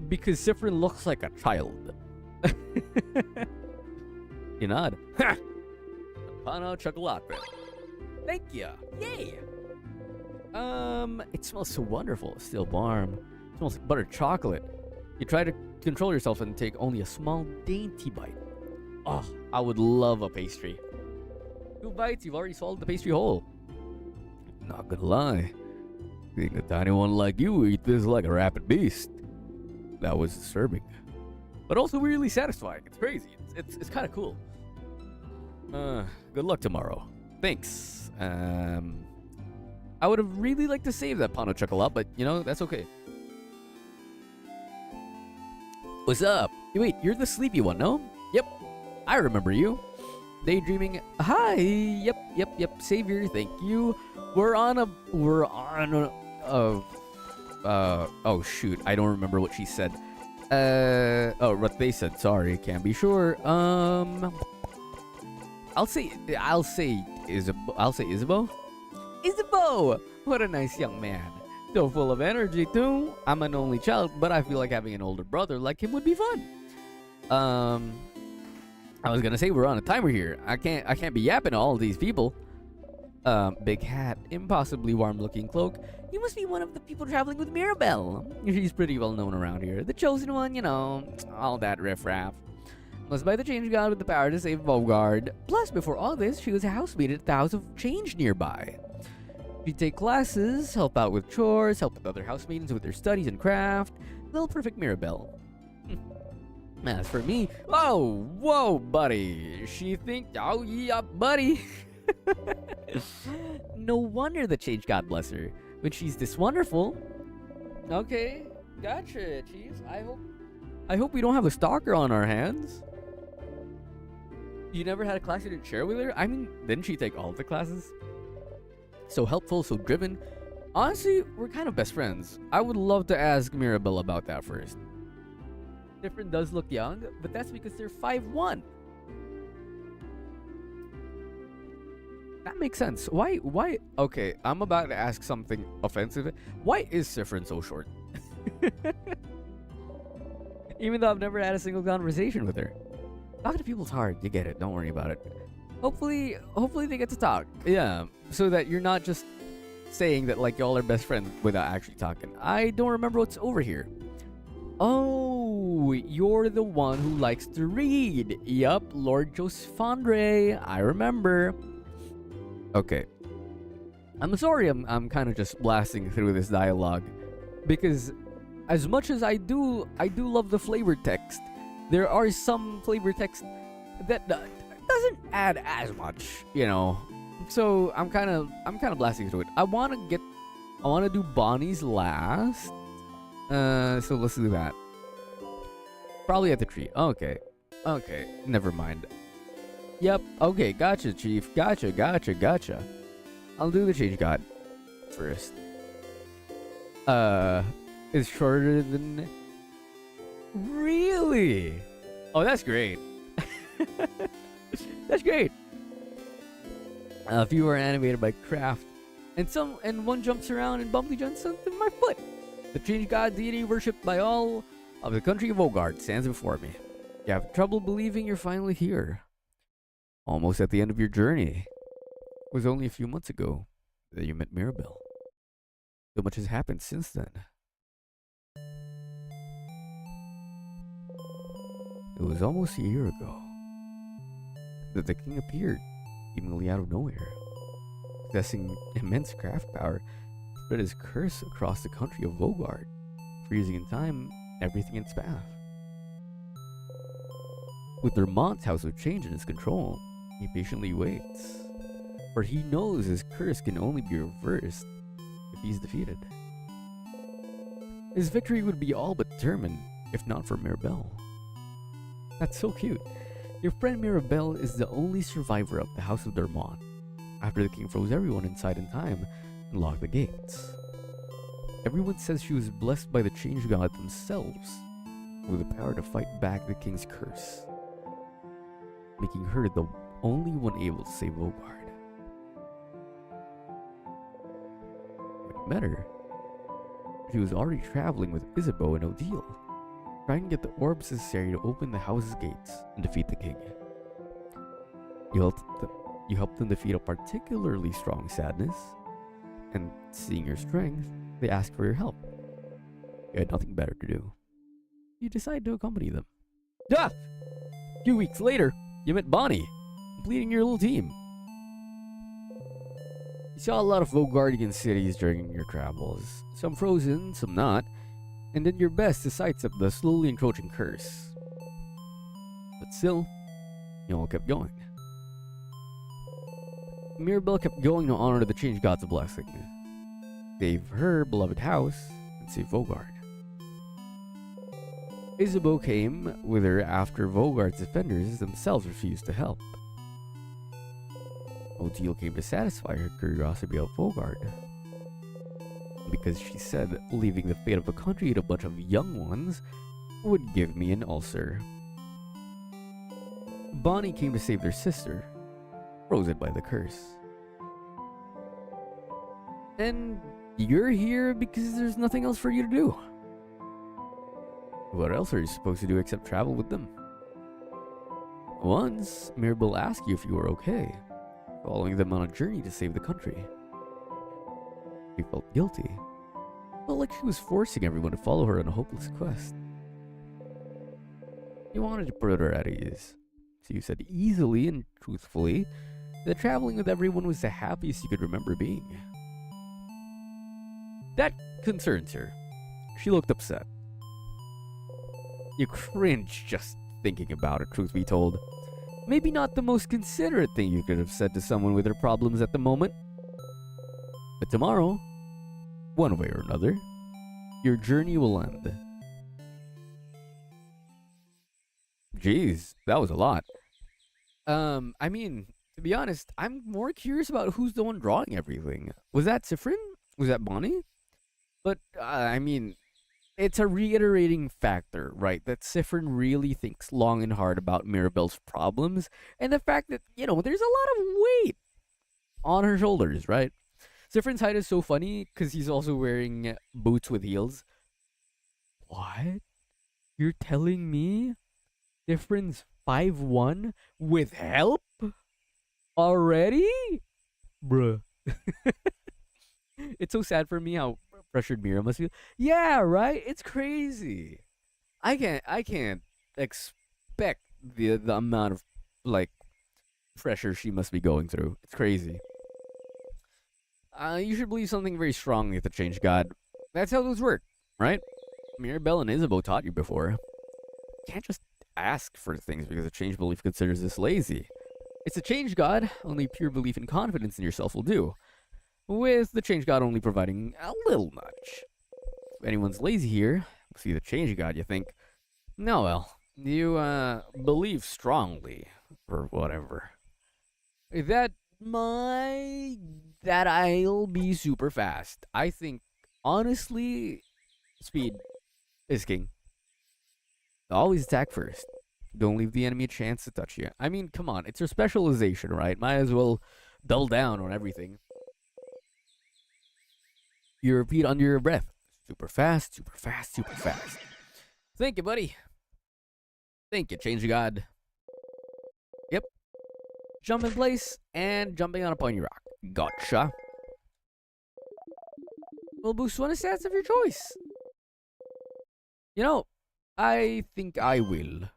Because Sifrin looks like a child. You nod. Ha! Pana chocolate. Thank you. Yay! It smells so wonderful. It's still warm. It smells like buttered chocolate. You try to control yourself and take only a small, dainty bite. Oh, I would love a pastry. 2 bites, you've already swallowed the pastry whole. Not gonna lie. Seeing a tiny one like you eat this like a rapid beast. That was disturbing. But also weirdly satisfying. It's crazy. It's kind of cool. Good luck tomorrow. Thanks. I would have really liked to save that pan au chocolat, but, you know, that's okay. What's up? Wait, you're the sleepy one, no? Yep. I remember you. Daydreaming. Hi. Yep. Savior, thank you. Oh shoot, I don't remember what she said. What they said, sorry, can't be sure. I'll say Isabeau. Isabeau! What a nice young man. So full of energy too. I'm an only child, but I feel like having an older brother like him would be fun. I was gonna say we're on a timer here. I can't be yapping to all of these people. Big hat, impossibly warm-looking cloak. You must be one of the people traveling with Mirabelle. She's pretty well known around here. The chosen one, you know, all that riffraff. Must buy the change god with the power to save Bogard. Plus, before all this, she was a housemaid at the House of Change nearby. She'd take classes, help out with chores, help with other housemaidens with their studies and craft. Little perfect Mirabelle. As for me, whoa, buddy. Oh, yeah, buddy. No wonder the change god bless her. When she's this wonderful. Okay, gotcha, Chief. I hope we don't have a stalker on our hands. You never had a class you didn't share with her? I mean, didn't she take all of the classes? So helpful, so driven. Honestly, we're kind of best friends. I would love to ask Mirabelle about that first. Different does look young, but that's because they're 5'1". That makes sense. Why? Okay, I'm about to ask something offensive. Why is Sifrin so short? Even though I've never had a single conversation with her. Talking to people's hard. You get it. Don't worry about it. Hopefully they get to talk. Yeah, so that you're not just saying that like y'all are best friends without actually talking. I don't remember what's over here. Oh, you're the one who likes to read. Yup, Lord Josfandre. I remember. Okay. I'm sorry I'm kind of just blasting through this dialogue. Because as much as I do love the flavor text, there are some flavor text that doesn't add as much, you know. So I'm kind of blasting through it. I want to do Bonnie's last. So let's do that. Probably at the tree. Okay, never mind. Yep. Okay, gotcha, Chief. Gotcha. I'll do the change god first. It's shorter than. Really? Oh, that's great. That's great. A few are animated by craft, and one jumps around and bumpily jumps onto my foot. The change god deity worshipped by all of the country of Ogard stands before me. You have trouble believing you're finally here. Almost at the end of your journey. It was only a few months ago that you met Mirabelle. So much has happened since then. It was almost a year ago that the king appeared, seemingly out of nowhere, possessing immense craft power, spread his curse across the country of Vogard, freezing in time everything in its path. With Dermont's House of Change in his control, he patiently waits, for he knows his curse can only be reversed if he's defeated. His victory would be all but determined, if not for Mirabelle. That's so cute. Your friend Mirabelle is the only survivor of the House of Dermont, after the king froze everyone inside in time and locked the gates. Everyone says she was blessed by the Change God themselves, with the power to fight back the king's curse, making her the only one able to save Vogard. When you met her, she was already traveling with Isabeau and Odile, trying to get the orbs necessary to open the house's gates and defeat the king. You helped them defeat a particularly strong sadness, and seeing your strength, they asked for your help. You had nothing better to do. You decided to accompany them. Ah! A few weeks later, you met Bonnie, completing your little team. You saw a lot of Vogardian cities during your travels, some frozen, some not, and did your best to sidestep the slowly encroaching curse. But still, you all kept going. Mirabelle kept going to honor the Change God's blessing, save her beloved house, and save Vogard. Isabeau came with her after Vogard's defenders themselves refused to help. Odile came to satisfy her curiosity about Vogard, because she said leaving the fate of a country and a bunch of young ones would give me an ulcer. Bonnie came to save their sister, frozen by the curse. And you're here because there's nothing else for you to do. What else are you supposed to do except travel with them? Once, Mirabelle asked you if you were okay, following them on a journey to save the country. You felt guilty. Felt like she was forcing everyone to follow her on a hopeless quest. You wanted to put her at ease, so you said easily and truthfully that traveling with everyone was the happiest you could remember being. That concerns her. She looked upset. You cringe just thinking about it, truth be told. Maybe not the most considerate thing you could have said to someone with their problems at the moment. But tomorrow, one way or another, your journey will end. Jeez, that was a lot. I mean, to be honest, I'm more curious about who's the one drawing everything. Was that Sifrin? Was that Bonnie? But, I mean, it's a reiterating factor, right? That Sifrin really thinks long and hard about Mirabelle's problems, and the fact that, there's a lot of weight on her shoulders, right? Sifrin's height is so funny because he's also wearing boots with heels. What? You're telling me Sifrin's 5'1" with help? Already? Bruh. It's so sad for me how pressured Mira must feel. Yeah, right? It's crazy. I can't expect the amount of pressure she must be going through. It's crazy. You should believe something very strongly at the Change God. That's how those work, right? Mirabelle and Isabeau taught you before. You can't just ask for things because the Change belief considers this lazy. It's a Change God. Only pure belief and confidence in yourself will do, with the Change God only providing a little nudge. If anyone's lazy here, see the Change God, you think, no, well, you believe strongly, or whatever. That I'll be super fast. I think, honestly, speed is king. Always attack first. Don't leave the enemy a chance to touch you. I mean, come on, it's your specialization, right? Might as well double down on everything. You repeat under your breath. Super fast, super fast, super fast. Thank you, buddy. Thank you, Change God. Yep. Jump in place and jumping on a pointy rock. Gotcha. Will boost one stats of your choice. I think I will.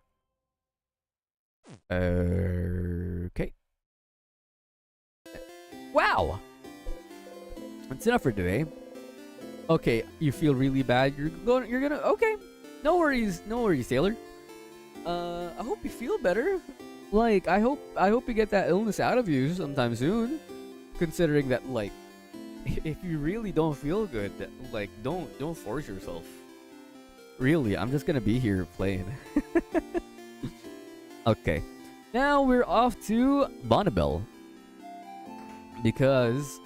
Okay. Wow. That's enough for today. Okay, you feel really bad. You're gonna. Okay. No worries. No worries, Taylor. I hope you feel better. Like, I hope you get that illness out of you sometime soon. Considering that, like, if you really don't feel good, like, don't force yourself. Really, I'm just gonna be here playing. Okay. Now we're off to Bonnabelle. Because,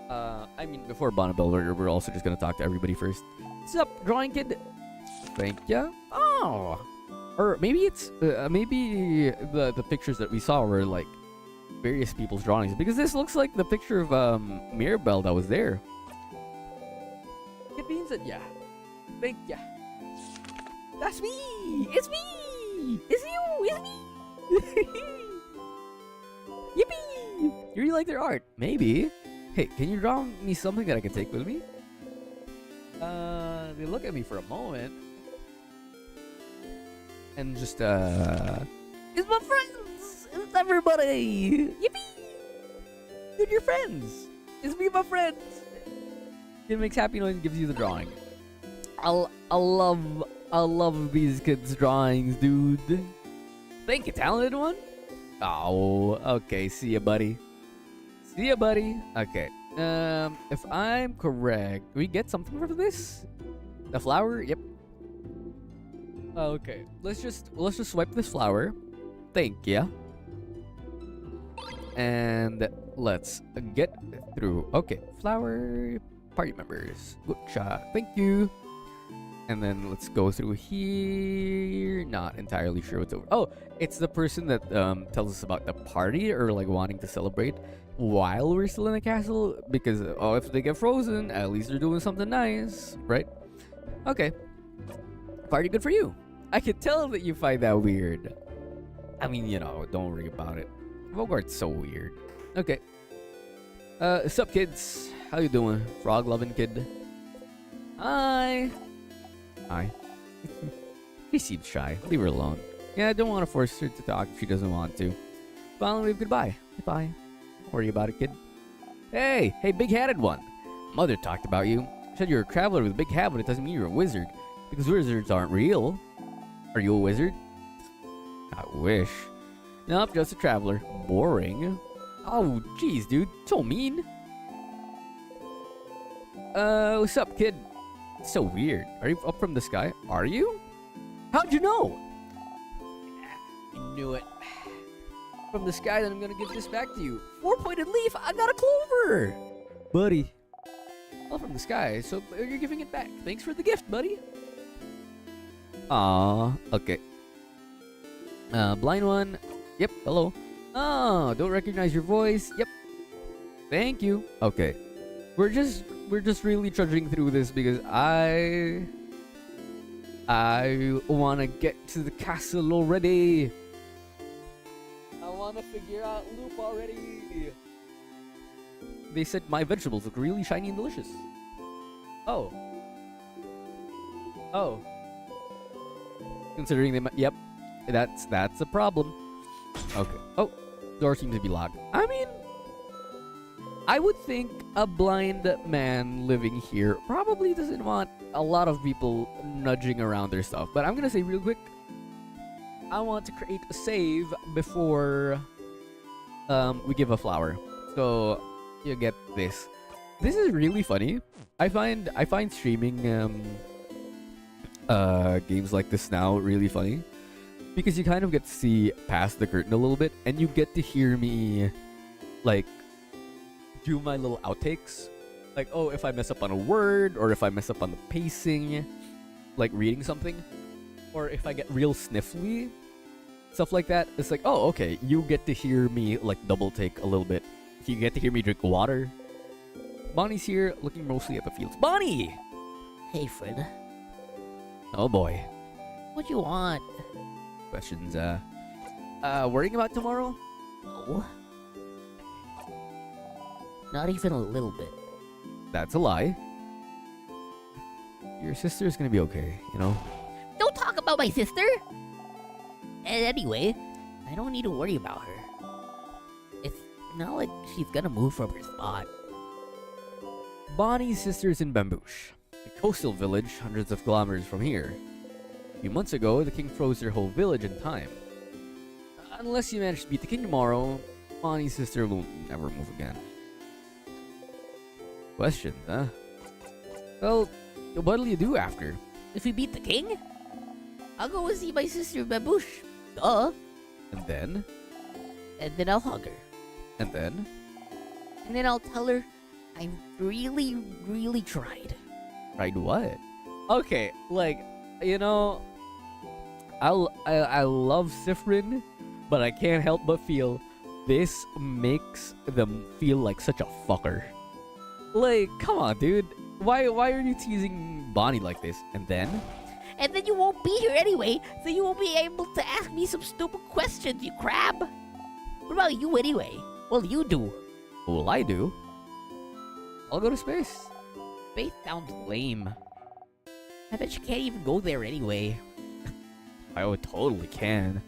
I mean, before Bonnabelle, we're also just gonna talk to everybody first. What's up, drawing kid? Thank ya. Oh. Or maybe it's, maybe the pictures that we saw were, like, various people's drawings. Because this looks like the picture of, Mirabelle that was there. It means that, yeah. Thank ya. That's me! It's me! It's you! It's me! Yippee! You really like their art? Maybe. Hey, can you draw me something that I can take with me? They look at me for a moment. And just, it's my friends! It's everybody! Yippee! Dude, you're friends! It's me and my friends! It makes happy noise and gives you the drawing. I love these kids' drawings, dude. Thank you, talented one. Oh, okay. See ya, buddy. See ya, buddy. Okay. If I'm correct, we get something for this? The flower? Yep. Okay. Let's just swipe this flower. Thank ya. And let's get through. Okay. Flower party members. Good shot. Thank you. And then let's go through here. Not entirely sure what's over. Oh, it's the person that tells us about the party or like wanting to celebrate while we're still in the castle. Because if they get frozen, at least they're doing something nice, right? Okay, party good for you. I could tell that you find that weird. I mean, you know, don't worry about it. Bogart's so weird. Okay. Sup, kids? How you doing, frog loving kid? Hi. Hi. She seems shy. Leave her alone. Yeah, I don't want to force her to talk if she doesn't want to. Finally, wave goodbye. Goodbye. Don't worry about it, kid. Hey, big-headed one. Mother talked about you. Said you're a traveler with a big hat, but it doesn't mean you're a wizard. Because wizards aren't real. Are you a wizard? I wish. Nope, just a traveler. Boring. Oh, jeez, dude. So mean. What's up, kid? So weird. Are you up from the sky? Are you? How'd you know? I knew it. From the sky, then I'm gonna give this back to you. 4-pointed leaf. I got a clover, buddy. All from the sky, so you're giving it back. Thanks for the gift, buddy. Aw. Okay. Blind one. Yep. Hello. Oh, don't recognize your voice. Yep. Thank you. Okay. We're just really trudging through this because I want to get to the castle already. I want to figure out Loop already. They said my vegetables look really shiny and delicious. Oh. Oh. Considering they might, yep. That's a problem. Okay. Oh, door seems to be locked. I mean, I would think a blind man living here probably doesn't want a lot of people nudging around their stuff. But I'm gonna say real quick, I want to create a save before we give a flower. So you get this. This is really funny. I find streaming games like this now really funny because you kind of get to see past the curtain a little bit, and you get to hear me like do my little outtakes. Like, oh, if I mess up on a word, or if I mess up on the pacing, like reading something, or if I get real sniffly, stuff like that. It's like, oh, okay, you get to hear me like double take a little bit. You get to hear me drink water. Bonnie's here, looking mostly at the fields. Bonnie! Hey, Fred. Oh boy. What you want? Questions, worrying about tomorrow? No. Not even a little bit. That's a lie. Your sister's gonna be okay, you know? Don't talk about my sister! And anyway, I don't need to worry about her. It's not like she's gonna move from her spot. Bonnie's sister's in Bambouche, a coastal village hundreds of kilometers from here. A few months ago, the king froze their whole village in time. Unless you manage to beat the king tomorrow, Bonnie's sister will never move again. Questions, huh? Well, what'll you do after? If we beat the king, I'll go and see my sister Babouche. Duh. And then? And then I'll hug her. And then? And then I'll tell her I really, really tried. Tried what? Okay, like, you know, I love Sifrin, but I can't help but feel this makes them feel like such a fucker. Like, come on, dude. Why are you teasing Bonnie like this? And then? And then you won't be here anyway, so you won't be able to ask me some stupid questions, you crab. What about you anyway? Well, you do. What will I do? I'll go to space. Space sounds lame. I bet you can't even go there anyway. I totally can.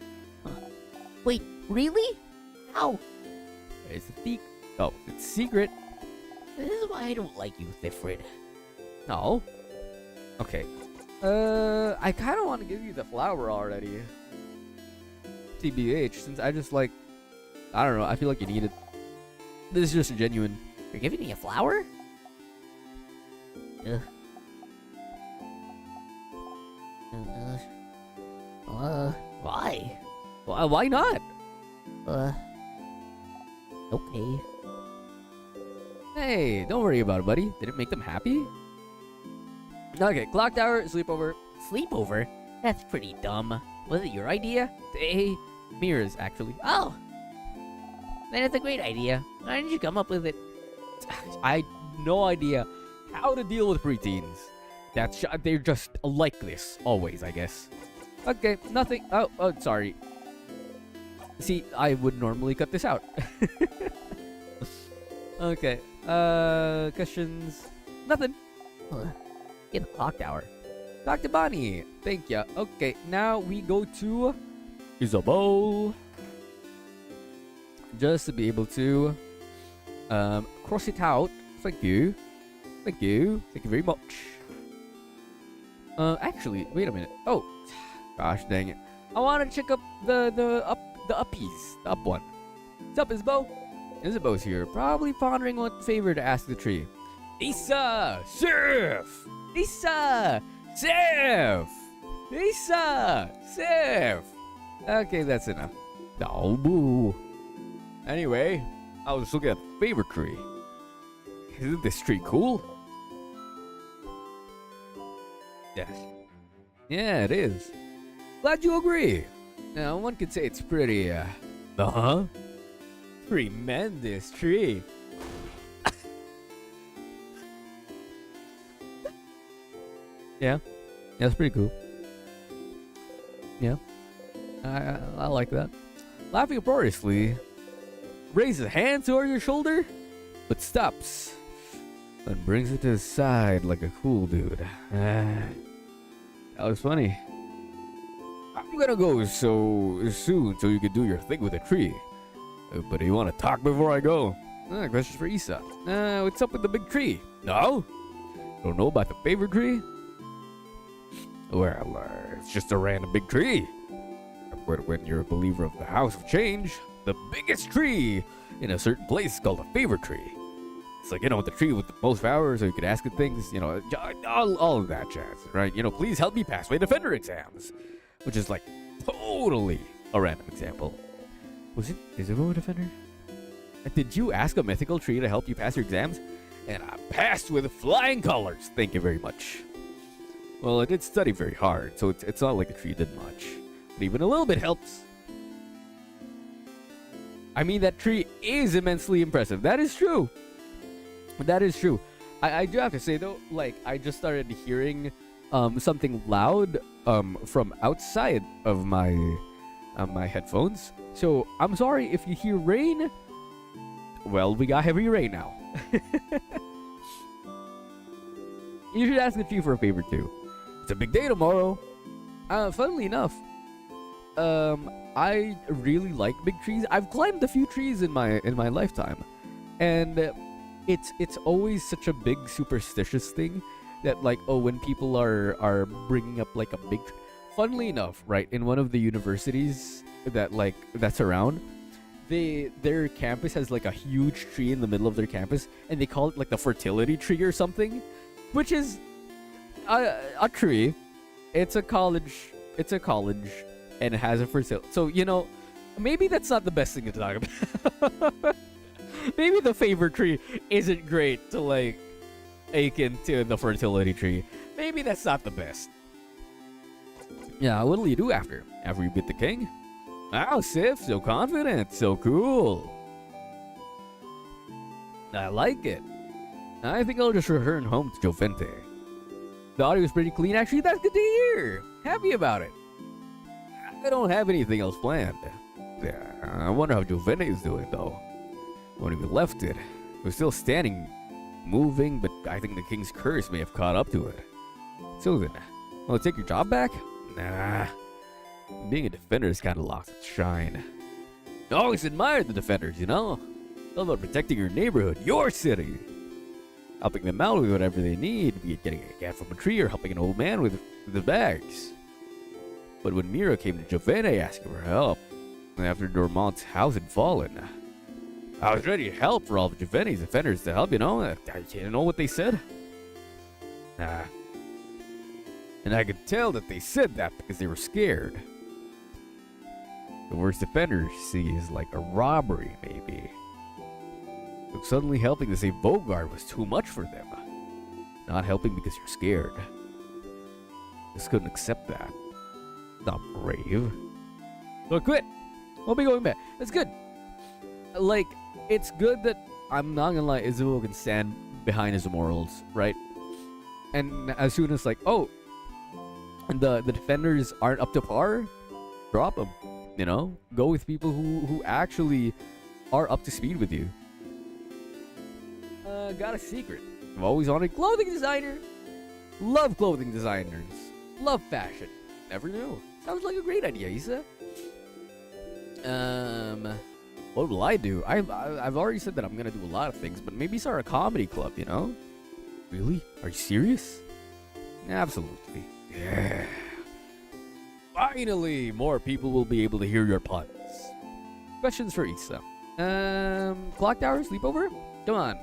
Wait, really? How? It's it's secret. This is why I don't like you, Thifrid. No. Okay. I kind of want to give you the flower already. TBH, since I just like, I don't know, I feel like you need it. This is just genuine. You're giving me a flower? Ugh. Why? Why not? Okay. Hey, don't worry about it, buddy. Did it make them happy? Okay, clock tower, sleepover. Sleepover? That's pretty dumb. Was it your idea? Hey, mirrors, actually. Oh! Then it's a great idea. Why didn't you come up with it? I had no idea how to deal with preteens. They're just like this, always, I guess. Okay, nothing. Oh, sorry. See, I would normally cut this out. Okay, questions? Nothing. Get the clock tower. Talk to Bonnie. Thank ya. Okay, now we go to Isabel. Just to be able to cross it out. Thank you. Thank you. Thank you very much. Actually, wait a minute. Oh, gosh dang it. I want to check up the uppies. The up one. What's up, Isabel? Isabel's here, probably pondering what favor to ask the tree. Isa! Sif! Isa! Sif! Isa! Sif! Okay, that's enough. Oh, boo. Anyway, I was looking at the favor tree. Isn't this tree cool? Yes. Yeah, it is. Glad you agree. Now, one could say it's pretty, tremendous tree. Yeah, that's pretty cool. Yeah, I like that. Laughing uproariously, raises a hand toward your shoulder, but stops, and brings it to his side like a cool dude. That was funny. I'm gonna go so soon so you can do your thing with the tree. But you want to talk before I go? Questions for Isa. What's up with the big tree? No? Don't know about the favorite tree? Well, it's just a random big tree. When you're a believer of the House of Change, the biggest tree in a certain place is called a favorite tree. It's like, the tree with the most power, so you can ask it things, all of that jazz, right? Please help me pass my Defender exams. Which is like totally a random example. Was it Isabel a Defender? Did you ask a mythical tree to help you pass your exams? And I passed with flying colors. Thank you very much. Well, I did study very hard, so it's not like the tree did much. But even a little bit helps. I mean, that tree is immensely impressive. That is true. That is true. I do have to say, though, like, I just started hearing something loud from outside of my headphones. So, I'm sorry if you hear rain. Well, we got heavy rain now. You should ask the tree for a favor, too. It's a big day tomorrow. Funnily enough, I really like big trees. I've climbed a few trees in my lifetime, and it's always such a big superstitious thing that like, oh, when people are bringing up like a big funnily enough, right, in one of the universities that's around, their campus has like a huge tree in the middle of their campus, and they call it like the fertility tree or something, which is a tree. It's a college. It's a college, and it has a fertility. So maybe that's not the best thing to talk about. Maybe the favorite tree isn't great to like ache into the fertility tree. Maybe that's not the best. Yeah, what'll you do after you beat the king? Wow, Sif, so confident, so cool. I like it. I think I'll just return home to Jovente. The audio was pretty clean, actually. That's good to hear. Happy about it. I don't have anything else planned. Yeah, I wonder how Jovente is doing, though. When we left it, it was still standing, moving, but I think the king's curse may have caught up to it. So then, will it take your job back? Nah. Being a defender has kind of lost its shine. I always admired the defenders, you know? It's all about protecting your neighborhood, your city. Helping them out with whatever they need, be it getting a cat from a tree or helping an old man with the bags. But when Mira came to Jovene asking for help, after Dormont's house had fallen, I was ready to help for all of Jovene's defenders to help, you know? You know what they said? Nah. And I could tell that they said that because they were scared. The worst defenders see is like a robbery, maybe. So suddenly helping to save Bogart was too much for them. Not helping because you're scared. Just couldn't accept that. Not brave. So I quit. Won't be going back. That's good. Like, it's good that, I'm not gonna lie, Isabel can stand behind his morals, right? And as soon as like, oh, the defenders aren't up to par, drop them. You know, go with people who actually are up to speed with you. Got a secret. I've always wanted a clothing designer. Love clothing designers. Love fashion. Never knew. Sounds like a great idea, Isa. What will I do? I've already said that I'm gonna do a lot of things, but maybe start a comedy club, you know? Really? Are you serious? Absolutely. Yeah. Finally, more people will be able to hear your puns. Questions for Isa. Clock tower sleepover? Come on.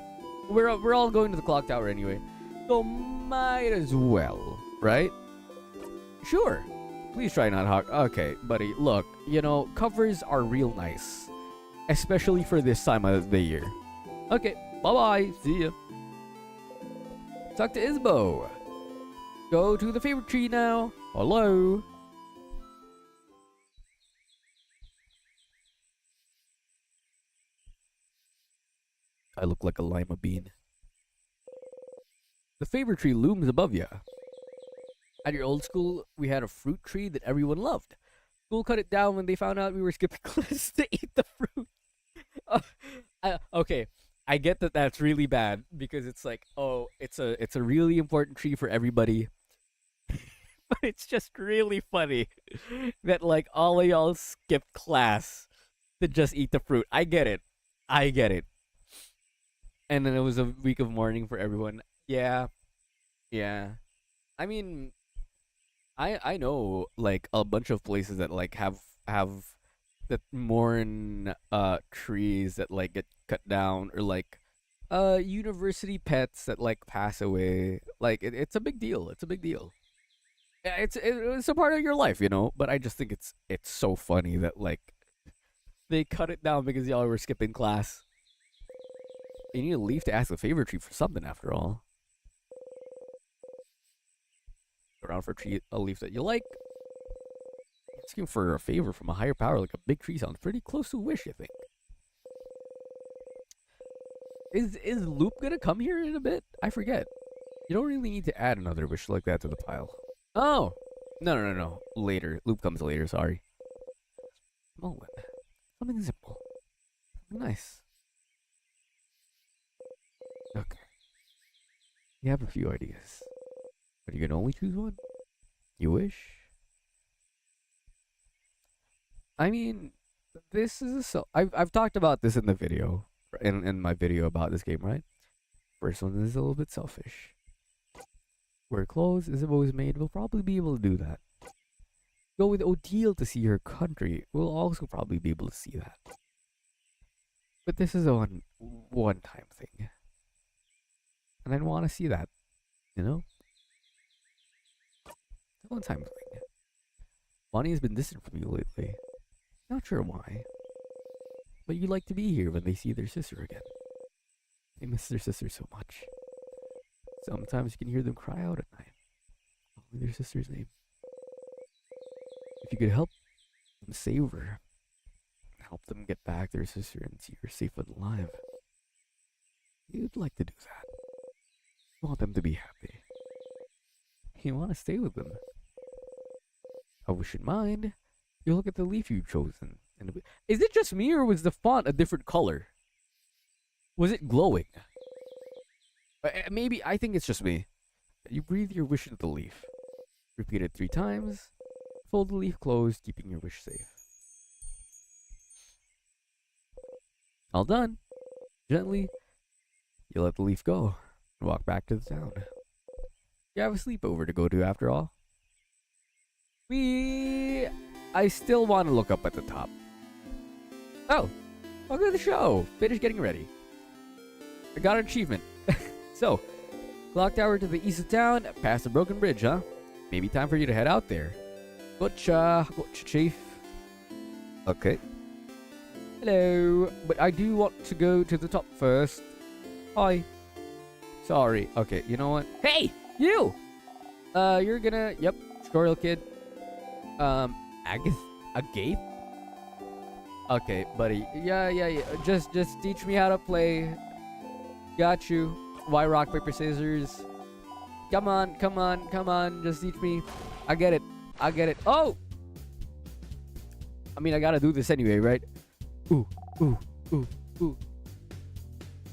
We're all going to the clock tower anyway, so might as well, right? Sure. Please try not hawk. Okay, buddy. Look, covers are real nice, especially for this time of the year. Okay. Bye bye. See ya. Talk to Isbo. Go to the favorite tree now. Hello. I look like a lima bean. The favorite tree looms above you. At your old school, we had a fruit tree that everyone loved. School cut it down when they found out we were skipping class to eat the fruit. Okay, I get that that's really bad because it's like, oh, it's a really important tree for everybody. But it's just really funny that like all of y'all skipped class to just eat the fruit. I get it. And then it was a week of mourning for everyone. Yeah. I mean, I know like a bunch of places that like have that mourn trees that like get cut down, or like university pets that like pass away. Like it's a big deal. It's a big deal. Yeah, it's a part of your life, But I just think it's so funny that like they cut it down because y'all were skipping class. You need to leave to ask the favorite tree for something, after all. Around for a leaf that you like. Asking for a favor from a higher power like a big tree sounds pretty close to a wish, I think. Is Loop gonna come here in a bit? I forget. You don't really need to add another wish like that to the pile. Oh! No. Later. Loop comes later, sorry. Small one. Something simple. Something nice. Okay. You have a few ideas. But you can only choose one? You wish? I mean, this is I've talked about this in the video, in my video about this game, right? First one is a little bit selfish. Wear clothes is always made. We'll probably be able to do that. Go with Odile to see her country. We'll also probably be able to see that. But this is a one-time thing, and I don't want to see that. You know, it's a one-time thing. Bonnie has been distant from you lately. Not sure why, but you like to be here when they see their sister again. They miss their sister so much. Sometimes you can hear them cry out at night, calling their sister's name. If you could help them save her, help them get back their sister and see her safe and alive, you'd like to do that. You want them to be happy. You want to stay with them. I wouldn't mind. You look at the leaf you've chosen. And is it just me, or was the font a different color? Was it glowing? Maybe, I think it's just me. You breathe your wish into the leaf. Repeat it 3 times. Fold the leaf closed, keeping your wish safe. All done. Gently, you let the leaf go and walk back to the town. You have a sleepover to go to after all. I still want to look up at the top. Oh, welcome to the show. Finished getting ready. I got an achievement. So, clock tower to the east of town, past the broken bridge, huh? Maybe time for you to head out there. Gotcha, chief. Okay. Hello, but I do want to go to the top first. Hi. Sorry. Okay, you know what? Hey, you! You're gonna, yep, tutorial kid. Agape? Okay, buddy. Yeah. Just teach me how to play. Got you. Why rock, paper, scissors? Come on. Just teach me. I get it. Oh! I mean, I gotta do this anyway, right? Ooh.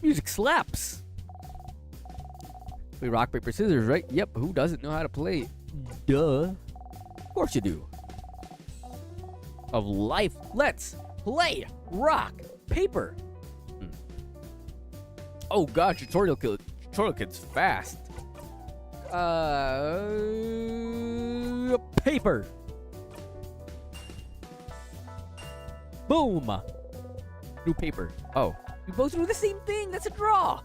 Music slaps! Play rock, paper, scissors, right? Yep, who doesn't know how to play? Duh. Of course you do. Of life, let's play rock, paper. Oh god, tutorial kid's fast. Paper. Boom. New paper. Oh, we both do the same thing. That's a draw.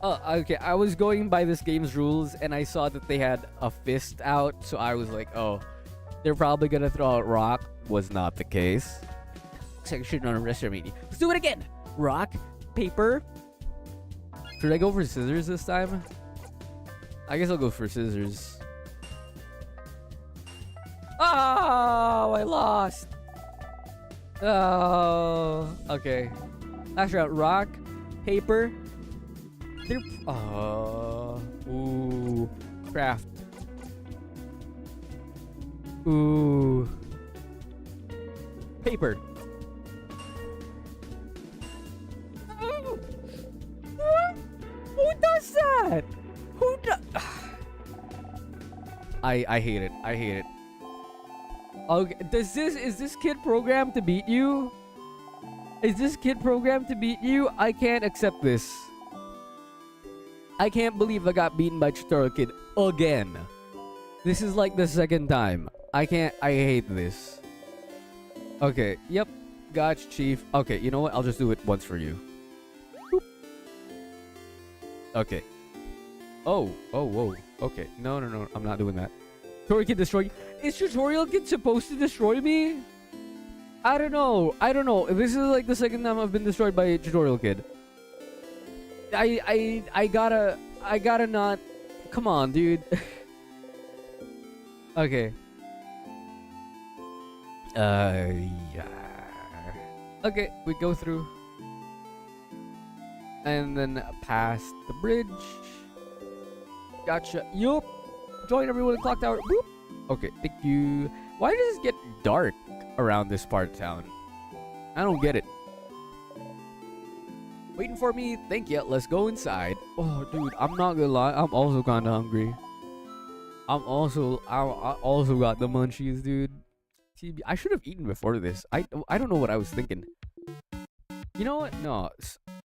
Okay. I was going by this game's rules, and I saw that they had a fist out, so I was like, oh, they're probably gonna throw out rock. Was not the case. Looks like I should underestimate me. Let's do it again. Rock, paper. Should I go for scissors this time? I guess I'll go for scissors. Oh, I lost. Oh, okay. Last round. Rock, paper. They're ooh, craft. Ooh, paper. Who does that? Who does? I hate it. Okay, is this kid programmed to beat you? I can't accept this. I can't believe I got beaten by tutorial kid again. This is like the second time. I hate this. Okay, yep. Gotcha, chief. Okay, you know what? I'll just do it once for you. Boop. Okay. Oh, whoa. Okay, no. I'm not doing that. Tutorial kid destroy. Is tutorial kid supposed to destroy me? I don't know. This is like the second time I've been destroyed by a tutorial kid. I gotta not. Come on, dude. Okay. Yeah. Okay, we go through. And then past the bridge. Gotcha. Yup. Join everyone in Clock Tower. Boop. Okay, thank you. Why does it get dark around this part of town? I don't get it. Waiting for me? Thank you. Let's go inside. Oh, dude, I'm not gonna lie. I'm also kind of hungry. I also got the munchies, dude. See, I should have eaten before this. I don't know what I was thinking. You know what? No,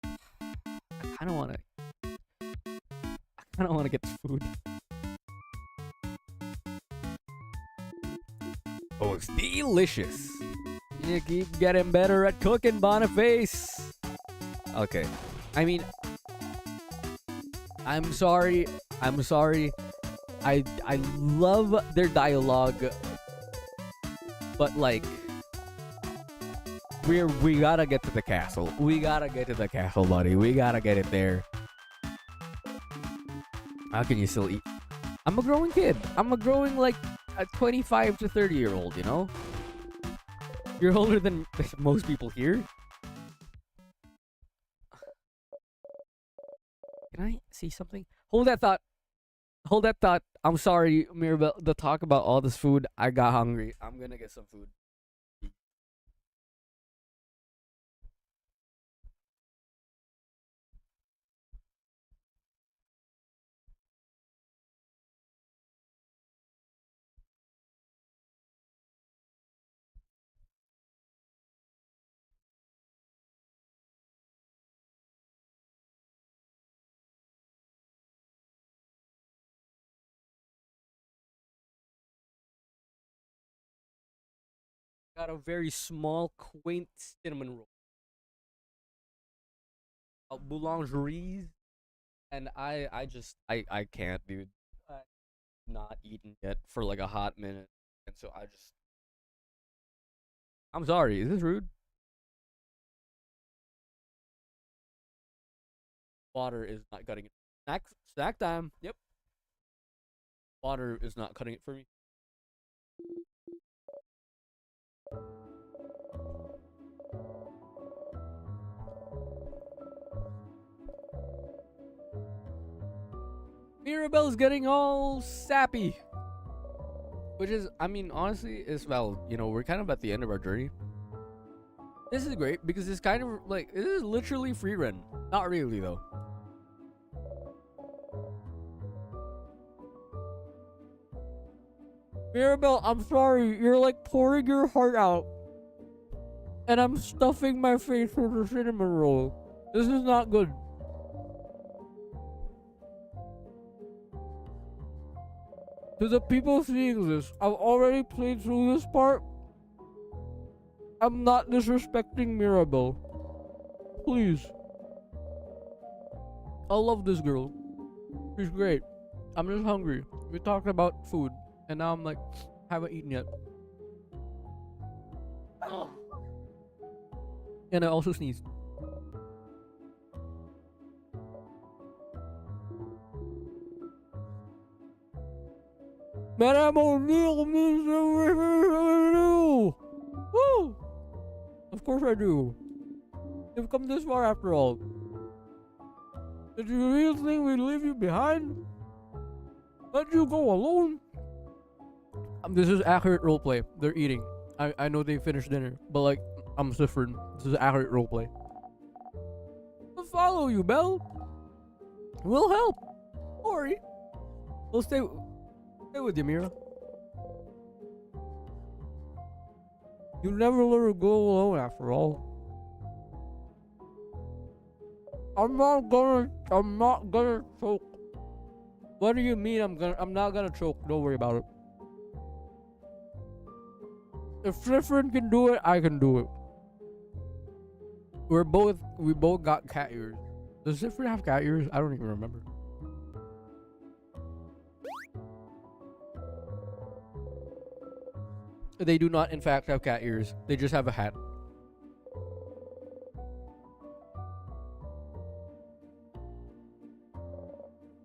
I kind of want to. I kind of want to get the food. Oh, it's delicious. You keep getting better at cooking, Boniface. Okay, I mean, I'm sorry. I'm sorry. I love their dialogue, but like, we gotta get to the castle. We gotta get to the castle, buddy. We gotta get it there. How can you still eat? I'm a growing kid. I'm a growing like a 25 to 30-year-old. You know, you're older than most people here. Can I see something? Hold that thought. Hold that thought. I'm sorry, Mirabelle, to talk about all this food. I got hungry. I'm gonna get some food. Got a very small, quaint cinnamon roll. Boulangeries, and I can't, dude. I'm not eaten yet for like a hot minute, and so I'm sorry. Is this rude? Water is not cutting it. Snack time. Yep. Water is not cutting it for me. Mirabelle's getting all sappy. Which is, I mean, honestly, is, well, you know, we're kind of at the end of our journey. This is great because it's kind of like, this is literally free run. Not really, though. Mirabelle, I'm sorry. You're like pouring your heart out. And I'm stuffing my face with a cinnamon roll. This is not good. To the people seeing this, I've already played through this part. I'm not disrespecting Mirabelle. Please. I love this girl. She's great. I'm just hungry. We talked about food, and now I'm like, haven't eaten yet. And I also sneezed. Madame O'Neill means do. Woo! Of course I do. You've come this far after all. Did you really think we'd leave you behind? Let you go alone? This is accurate roleplay. They're eating. I know they finished dinner, but like, I'm different. This is accurate roleplay. We'll follow you, Belle. We'll help. Don't worry. We'll stay with you, Mira. You never let her go alone after all. I'm not gonna choke. What do you mean I'm not gonna choke? Don't worry about it. If Sliffrin can do it, I can do it. We both got cat ears. Does Sliffrin have cat ears? I don't even remember. They do not, in fact, have cat ears. They just have a hat.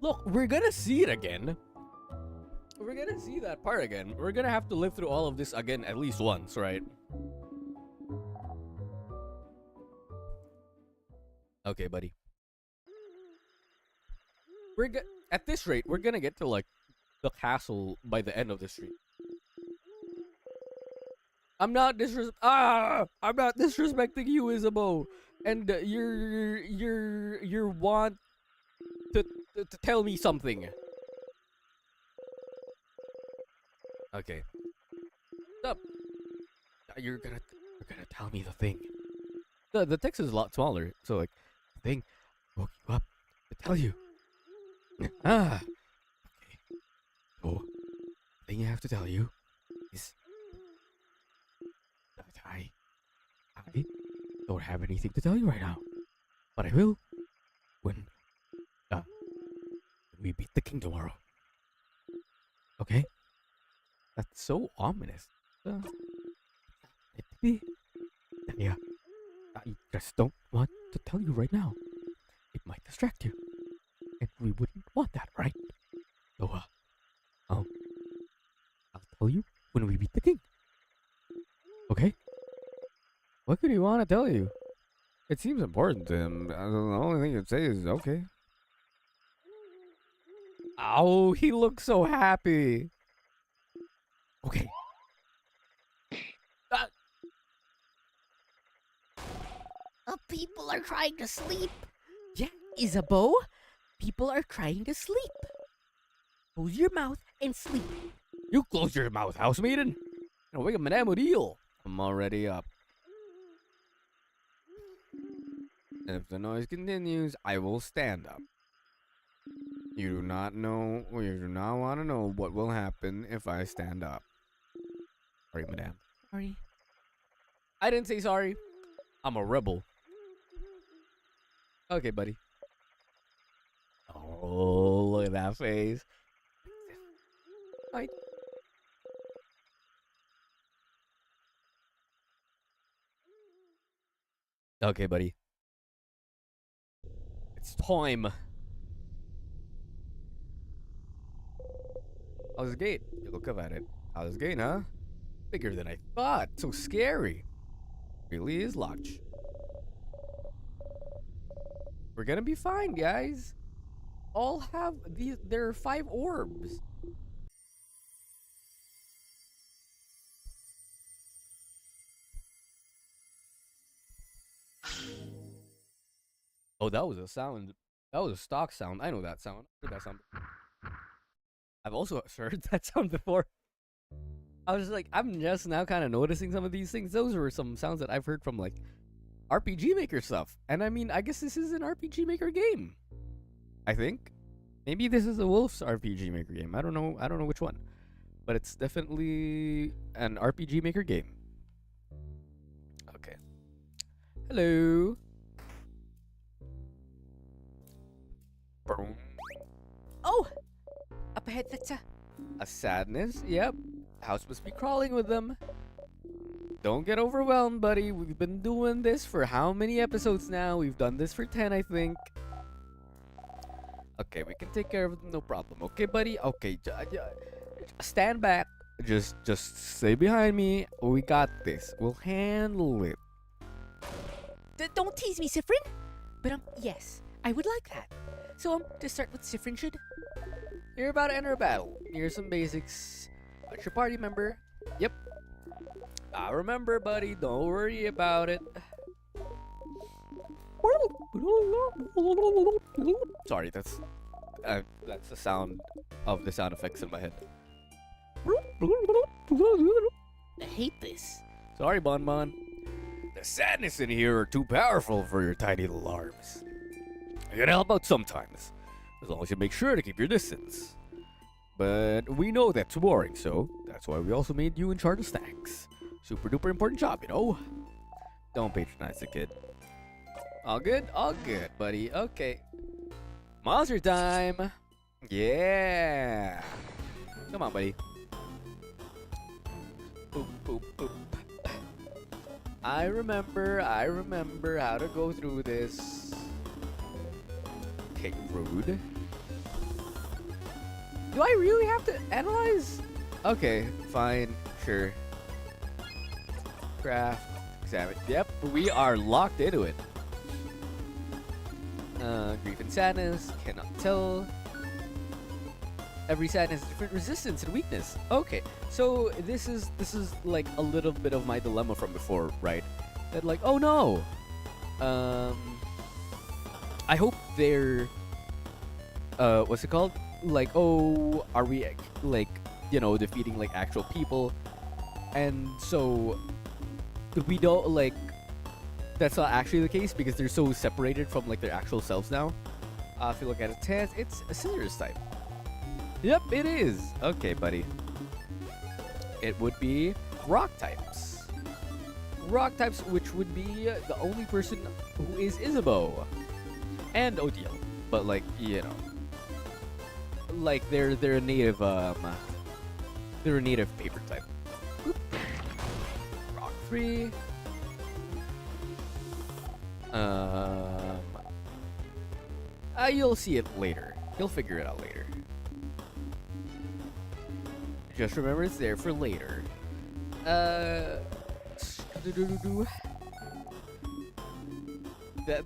Look, we're gonna see it again. We're gonna see that part again. We're gonna have to live through all of this again at least once, right? Okay, buddy. At this rate, we're gonna get to like the castle by the end of the street. I'm not disrespecting you, Isabeau, and your want to tell me something. Okay. What's up? You're gonna tell me the thing. The text is a lot smaller, so like the thing woke you up to tell you. Ah, okay. So the thing I have to tell you is that I don't have anything to tell you right now, but I will when uh, we beat the king tomorrow. Okay? That's so ominous. It be. Yeah. I just don't want to tell you right now. It might distract you, and we wouldn't want that, right? So, um, I'll tell you when we beat the king. Okay? What could he want to tell you? It seems important to him. The only thing he'd say is okay. Oh, he looks so happy. Okay. People are trying to sleep. Yeah, Isabeau, people are trying to sleep. Close your mouth and sleep. You close your mouth, housemaiden. Wake up Madame Odile. I'm already up. And if the noise continues, I will stand up. You do not want to know what will happen if I stand up. Sorry, madame. Sorry. I didn't say sorry. I'm a rebel. Okay, buddy. Oh, look at that face. Hi. Okay, buddy. It's time. How's the gate? You look up at it. How's the gate, huh? Bigger than I thought. So scary. Really is large. We're gonna be fine, guys. All have these. There are 5 orbs. Oh, that was a sound. That was a stock sound. I know that sound. I heard that sound. I've also heard that sound before. I was like, I'm just now kind of noticing some of these things. Those were some sounds that I've heard from like RPG Maker stuff. And I mean, I guess this is an RPG Maker game. I think. Maybe this is a Wolf's RPG Maker game. I don't know. I don't know which one. But it's definitely an RPG Maker game. Okay. Hello. Boom. Oh! Up ahead, that's A sadness? Yep. House must be crawling with them. Don't get overwhelmed, buddy. We've been doing this for how many episodes now? We've done this for 10, I think. Okay, we can take care of them, no problem. Okay, buddy? Okay, stand back. Just stay behind me. We got this. We'll handle it. Don't tease me, Sifrin. But yes, I would like that. So to start with Sifrin should. You're about to enter a battle. Here's some basics. What's your party member? Yep. I remember, buddy. Don't worry about it. Sorry, that's the sound of the sound effects in my head. I hate this. Sorry, Bon Bon. The sadness in here are too powerful for your tiny little arms. I gotta help out sometimes, as long as you make sure to keep your distance. But we know that's boring, so that's why we also made you in charge of snacks. Super duper important job, you know? Don't patronize the kid. All good? All good, buddy. Okay. Monster time! Yeah! Come on, buddy. Boop, boop, boop. I remember how to go through this. Okay, rude. Do I really have to analyze? Okay, fine, sure. Craft, examine. Yep, we are locked into it. Grief and sadness, cannot tell. Every sadness has different resistance and weakness. Okay, so this is like a little bit of my dilemma from before, right? That like, oh no. I hope they're what's it called? Like, oh, are we like, you know, defeating like actual people? And so we don't like. That's not actually the case because they're so separated from like their actual selves now. If you look at its hands, it's a scissors type. Yep, it is. Okay, buddy. It would be rock types. Rock types, which would be the only person who is Isabeau and Odile, but like like they're a native paper type. Oop. Rock 3. You'll see it later. You'll figure it out later. Just remember it's there for later.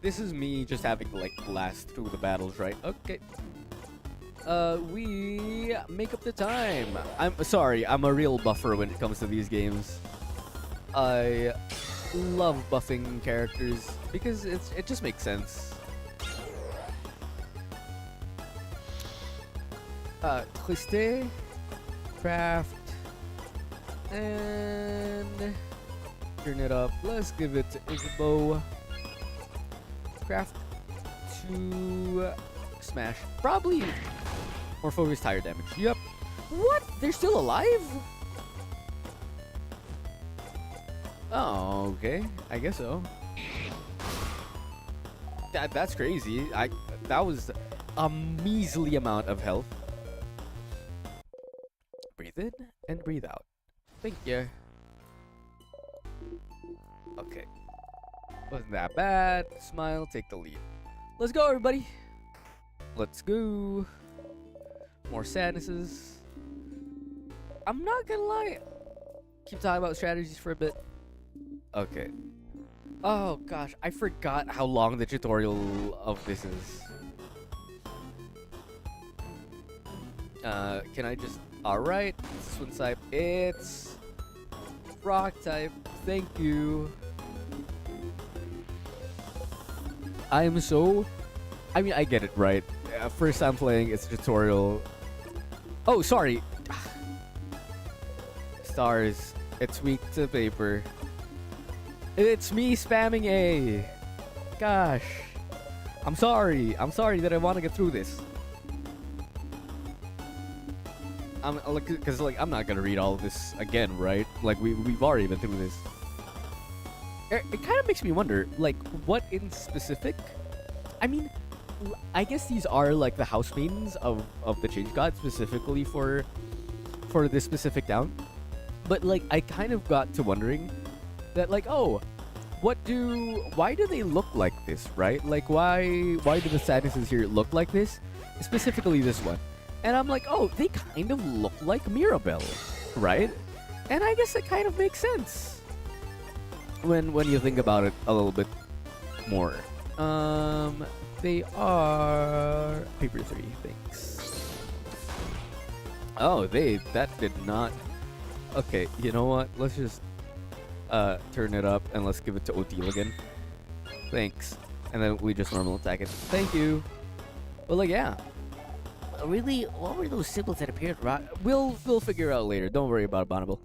This is me just having to like blast through the battles, right? Okay. We make up the time. I'm sorry, I'm a real buffer when it comes to these games. I love buffing characters because it just makes sense. Twister, craft, and turn it up. Let's give it to Isabeau. Craft to smash. Probably more focused higher damage. Yep. What? They're still alive? Oh, okay. I guess so. That's crazy. That was a measly amount of health. Breathe in and breathe out. Thank you. Okay. Wasn't that bad. Smile, take the lead. Let's go, everybody. Let's go. More sadnesses. I'm not gonna lie. Keep talking about strategies for a bit. Okay. Oh gosh, I forgot how long the tutorial of this is. Can I just... Alright, this one's type. It's rock type. Thank you. I mean, I get it, right? First time playing, it's a tutorial. Oh, sorry. Stars. It's weak to paper. It's me spamming A. Gosh. I'm sorry. I'm sorry that I want to get through this. Because I'm not gonna read all of this again, right? Like we've already been through this. It kind of makes me wonder, like, what in specific? I mean, I guess these are like the house maidens of the Change God specifically for this specific town. But like, I kind of got to wondering that, like, oh, why do they look like this, right? Like, why do the sadnesses here look like this? Specifically this one. And I'm like, oh, they kind of look like Mirabelle, right? And I guess it kind of makes sense when you think about it a little bit more. They are paper 3, thanks. Oh, that did not. Okay, you know what? Let's just turn it up and let's give it to Odile again. Thanks. And then we just normal attack it. Thank you. Well, like, yeah. Really? What were those symbols that appeared? We'll figure out later. Don't worry about it, Bonneville.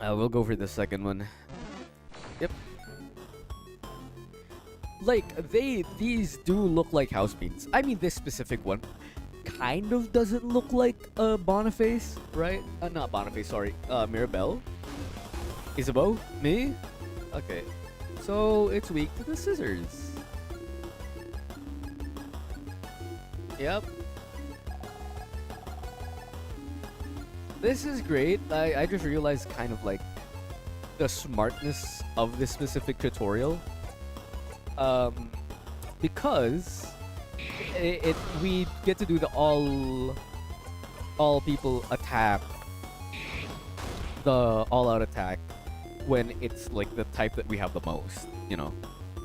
We'll go for the second one. Yep. Like, these do look like house beans. I mean, this specific one kind of doesn't look like Boniface, right? Not Boniface, sorry. Mirabelle? Isabeau? Me? Okay. So, it's weak to the scissors. Yep. This is great. I just realized kind of like the smartness of this specific tutorial. Because we get to do the all people attack, the all-out attack when it's like the type that we have the most, you know,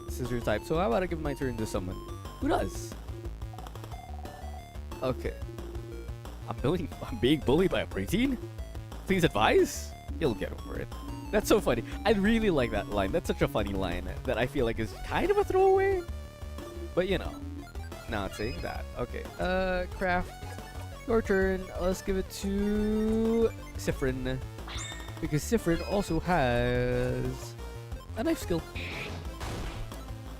scissor type. So I want to give my turn to someone who does. Okay. I'm being bullied by a preteen? Please advise? You'll get over it. That's so funny. I really like that line. That's such a funny line that I feel like is kind of a throwaway. But you know, not saying that. Okay. Craft. Your turn. Let's give it to Sifrin. Because Sifrin also has a knife skill.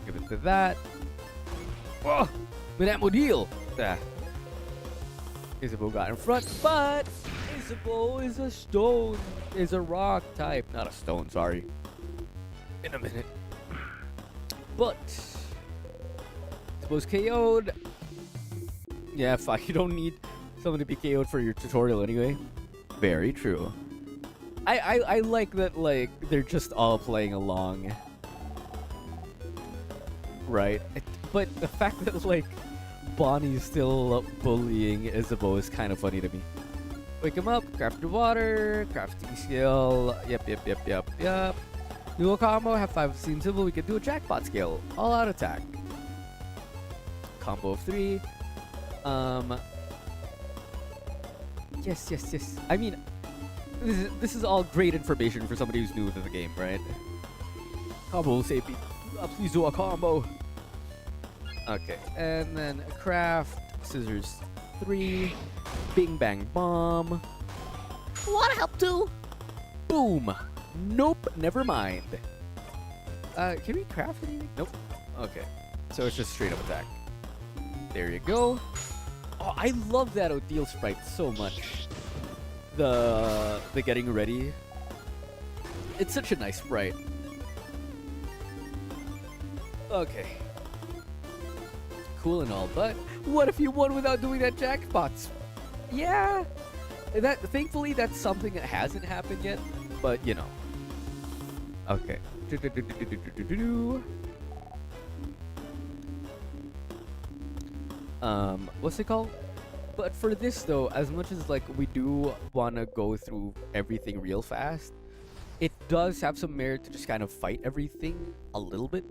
Give it to that. Oh, but that deal. Ah. Isabeau got in front, but Isabeau is a stone, is a rock type, not a stone. Sorry. In a minute. But Isabeau's KO'd. Yeah, fuck. You don't need someone to be KO'd for your tutorial anyway. Very true. I like that, like, they're just all playing along. Right? But the fact that, like, Bonnie's still bullying Isabeau is kind of funny to me. Wake him up, craft the water, crafting skill. Yep. Do a combo, have 5 scenes civil. We can do a jackpot skill. All out attack. Combo of 3. Yes. I mean, this is all great information for somebody who's new to the game, right? Combo will say, please do a combo. Okay, and then craft, scissors 3, bing bang bomb. Wanna help too? Boom. Nope, never mind. Can we craft anything? Nope. Okay, so it's just straight up attack. There you go. Oh, I love that Odile sprite so much. The getting ready. It's such a nice sprite. Okay. Cool and all, but what if you won without doing that jackpot? Yeah. Thankfully that's something that hasn't happened yet, but you know. Okay. What's it called? But for this though, as much as like we do want to go through everything real fast, it does have some merit to just kind of fight everything a little bit.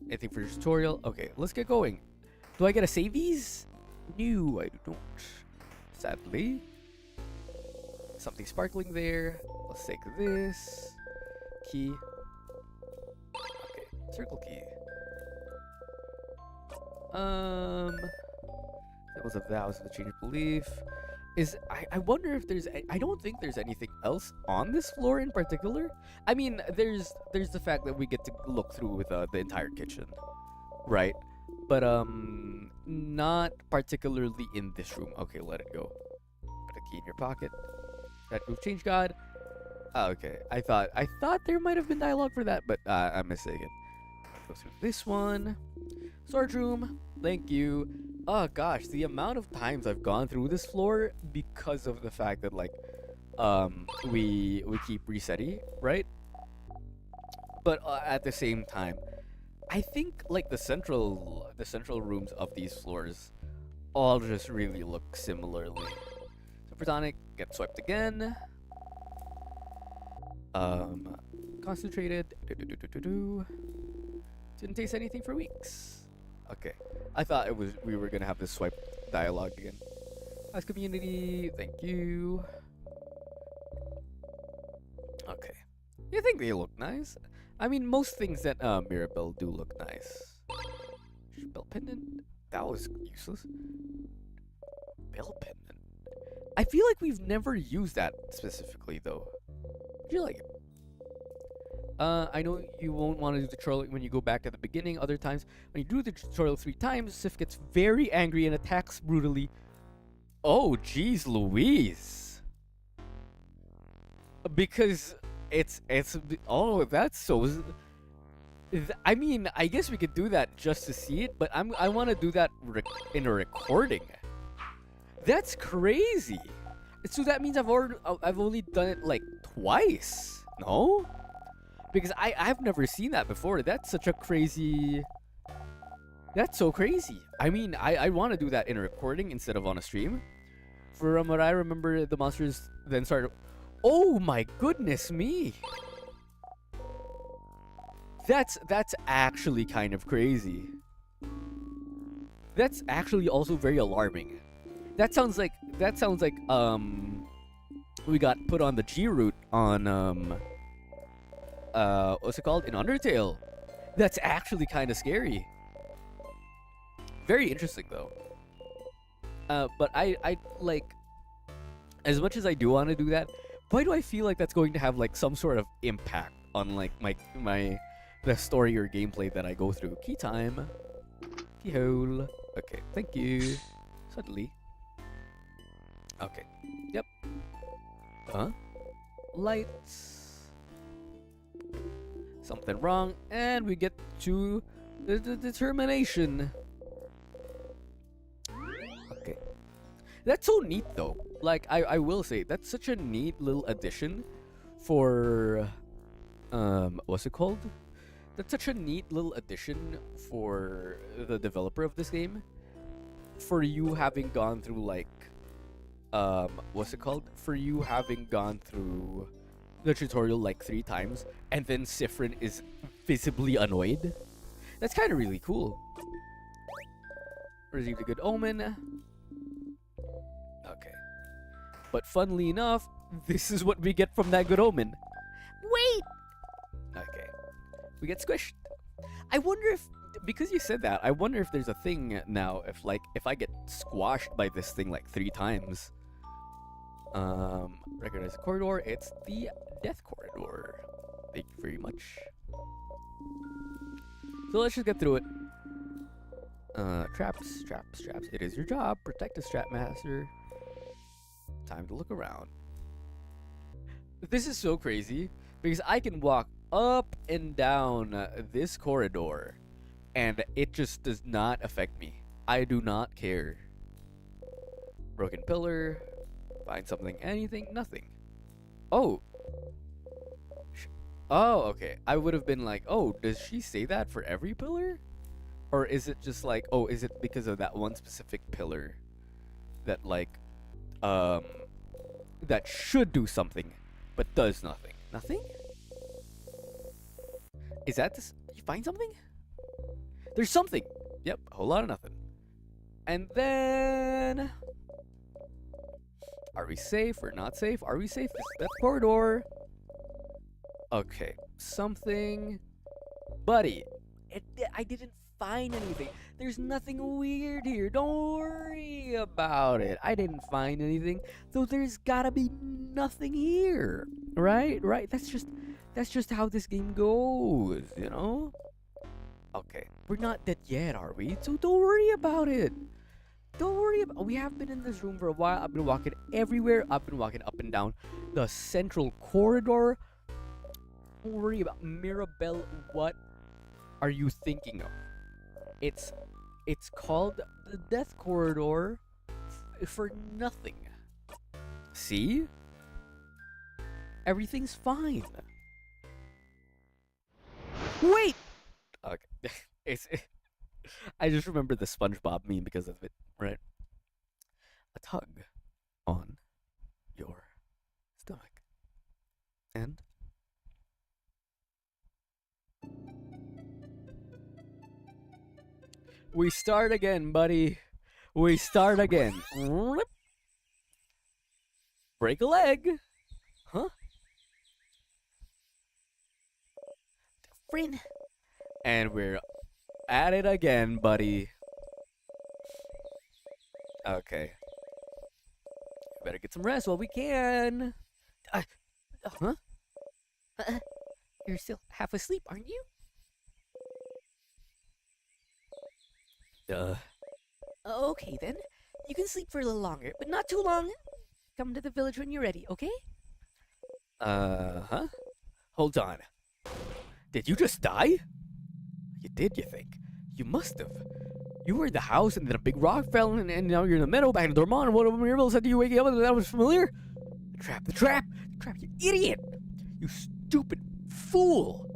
Anything for your tutorial? Okay, let's get going. Do I get a savies? No, I don't. Sadly. Something sparkling there. Let's take this. Key. Okay, circle key. That was a vow to the change of belief. I wonder if there's I don't think there's anything else on this floor in particular. I mean, there's the fact that we get to look through with the entire kitchen, right? But not particularly in this room. Okay, let it go. Put a key in your pocket. That move change god. Oh, okay. I thought there might have been dialogue for that, but I'm mistaken. Go through this one. Storage room. Thank you. Oh gosh, the amount of times I've gone through this floor because of the fact that like we keep resetting, right? But at the same time, I think like the central rooms of these floors all just really look similarly. Supersonic, get swiped again. Concentrated. Didn't taste anything for weeks. Okay, I thought we were gonna have this swipe dialogue again. Nice community, thank you. Okay, you think they look nice? I mean, most things that Mirabelle do look nice. Bell pendant, that was useless. Bell pendant. I feel like we've never used that specifically though. Do you like it? I know you won't want to do the tutorial when you go back to the beginning. Other times, when you do the tutorial 3 times, Sif gets very angry and attacks brutally. Oh, jeez Louise. Because it's oh, that's so... I mean, I guess we could do that just to see it, but I want to do that in a recording. That's crazy. So that means I've only done it like twice. No? Because I've never seen that before. That's such a crazy... That's so crazy. I mean, I want to do that in a recording instead of on a stream. From what I remember, the monsters then started... Oh my goodness me! That's actually kind of crazy. That's actually also very alarming. That sounds like we got put on the G route on what's it called? In Undertale. That's actually kind of scary. Very interesting though. But I like, as much as I do want to do that, Why do I feel like that's going to have like some sort of impact on like the story or gameplay that I go through? Key time. Keyhole. Okay, thank you. Suddenly. Okay. Yep. Lights. Something wrong, and we get to the determination. Okay. That's so neat though. Like I will say that's such a neat little addition for what's it called? That's such a neat little addition for the developer of this game. For you having gone through like what's it called? For you having gone through the tutorial like 3 times and then Sifrin is visibly annoyed. That's kind of really cool. Received a good omen. Okay. But funnily enough, this is what we get from that good omen. Wait! Okay. We get squished. I wonder if, because you said that, I wonder if there's a thing now, if I get squashed by this thing like 3 times. Recognize the corridor. It's the death corridor. Thank you very much. So let's just get through it. Traps. It is your job. Protect the strap master. Time to look around. This is so crazy because I can walk up and down this corridor and it just does not affect me. I do not care. Broken pillar. Find something, anything, nothing. Oh. Oh, okay. I would have been like, oh, does she say that for every pillar? Or is it just like, oh, is it because of that one specific pillar that like, that should do something, but does nothing? Nothing? Is that this? You find something? There's something. Yep, a whole lot of nothing. And then, are we safe or not safe? Are we safe? This is that corridor. Okay, something. Buddy, I didn't find anything. There's nothing weird here. Don't worry about it. I didn't find anything. So there's gotta be nothing here. Right? That's just how this game goes, you know? Okay. We're not dead yet, are we? So don't worry about it. Don't worry about. We have been in this room for a while. I've been walking everywhere. I've been walking up and down the central corridor. Don't worry about Mirabelle. What are you thinking of? It's called the Death Corridor for nothing. See? Everything's fine. Wait. Okay. I just remember the SpongeBob meme because of it, right? A tug on your stomach. And we start again, buddy. We start again. Break a leg. Huh? Friend. And we're at it again, buddy. Okay. Better get some rest while we can. Huh? You're still half asleep, aren't you? Okay then. You can sleep for a little longer, but not too long. Come to the village when you're ready, okay? Huh? Hold on. Did you just die? You did, you think? You must have. You were in the house and then a big rock fell and now you're in the meadow back in Dormont and one of Mirabelle said to you waking up and that was familiar? The trap, you idiot! You stupid fool!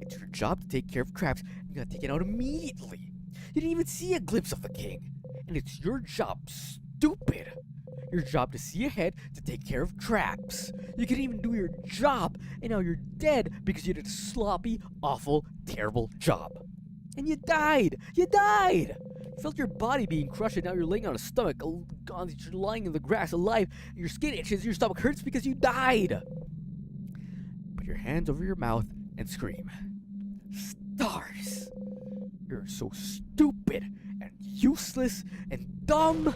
It's your job to take care of traps. You gotta take it out immediately. You didn't even see a glimpse of the king. And it's your job, stupid. Your job to see ahead to take care of traps. You couldn't even do your job, and now you're dead because you did a sloppy, awful, terrible job. And you died! You died! You felt your body being crushed, and now you're laying on a stomach, you're lying in the grass alive, and your skin itches, and your stomach hurts because you died. Put your hands over your mouth and scream. Stars! You're so stupid and useless and dumb.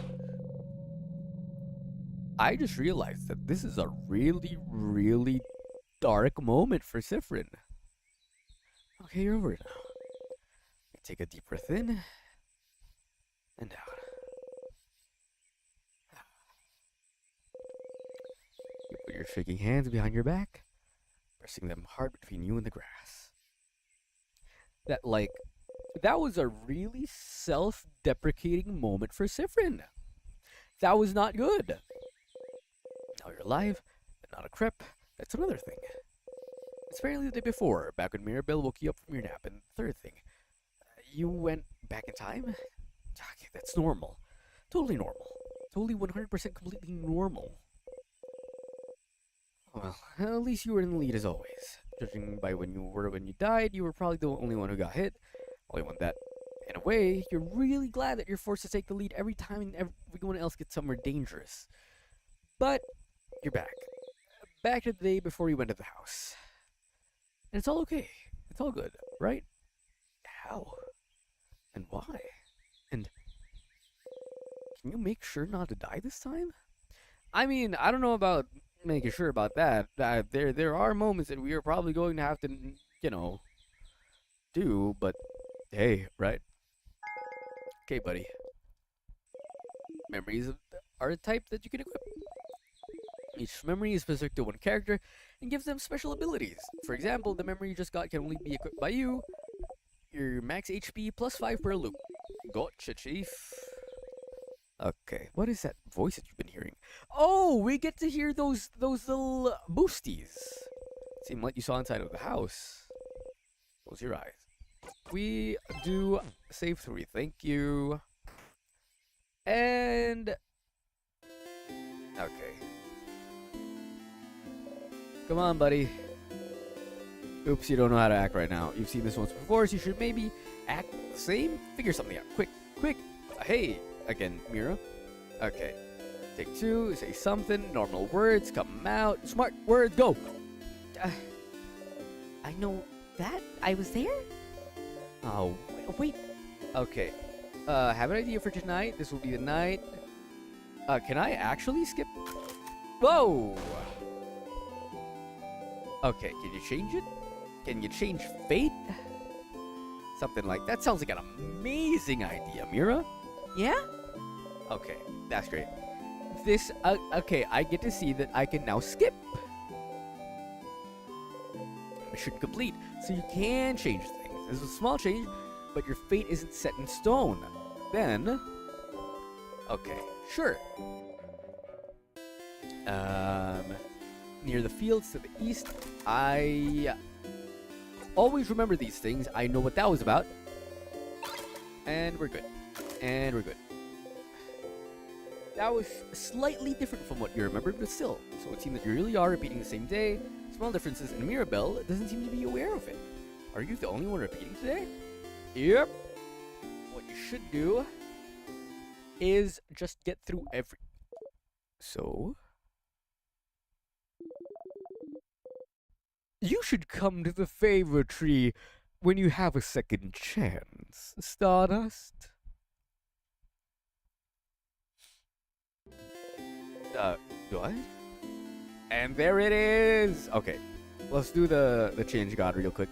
I just realized that this is a really, really dark moment for Sifrin. Okay, you're over it now. Take a deep breath in and out. You put your shaking hands behind your back, pressing them hard between you and the grass. That was a really self-deprecating moment for Sifrin. That was not good. Now you're alive, and not a crep. That's another thing. It's apparently the day before, back when Mirabelle woke you up from your nap, and third thing, you went back in time? Okay, that's normal. Totally normal. Totally 100% completely normal. Well, at least you were in the lead as always. Judging by when you died, you were probably the only one who got hit. Only one that, in a way, you're really glad that you're forced to take the lead every time and everyone else gets somewhere dangerous. But, you're back. Back to the day before you went to the house. And it's all okay. It's all good, right? How? And why? And can you make sure not to die this time? I mean, I don't know about making sure about that. There are moments that we are probably going to have to, do, but hey, right? Okay, buddy. Memories are a type that you can equip. Each memory is specific to one character and gives them special abilities. For example, the memory you just got can only be equipped by you. Your max HP plus 5 per loop. Gotcha, chief. Okay, what is that voice that you've been hearing? Oh, we get to hear those little boosties. Seem like you saw inside of the house. Close your eyes. We do save 3, thank you. And okay. Come on, buddy. Oops, you don't know how to act right now. You've seen this once before, so you should maybe act the same. Figure something out. Quick, quick. Hey, again, Mira. Okay. Take 2, say something. Normal words, come out. Smart words, go. I know that. I was there? Oh, wait. Okay. Have an idea for tonight. This will be the night. Can I actually skip? Whoa! Okay, can you change it? Can you change fate? Something like that. Sounds like an amazing idea, Mira. Yeah? Okay, that's great. This, okay, I get to see that I can now skip. Mission complete. So you can change things. This is a small change, but your fate isn't set in stone. Then, okay, sure. Near the fields to the east, I always remember these things. I know what that was about. And we're good. And we're good. That was slightly different from what you remembered, but still. So it seemed that you really are repeating the same day. Small differences, and Mirabelle doesn't seem to be aware of it. Are you the only one repeating today? Yep. What you should do is just get through every... So... You should come to the favor tree when you have a second chance, Stardust. What? And there it is! Okay, let's do the change god real quick.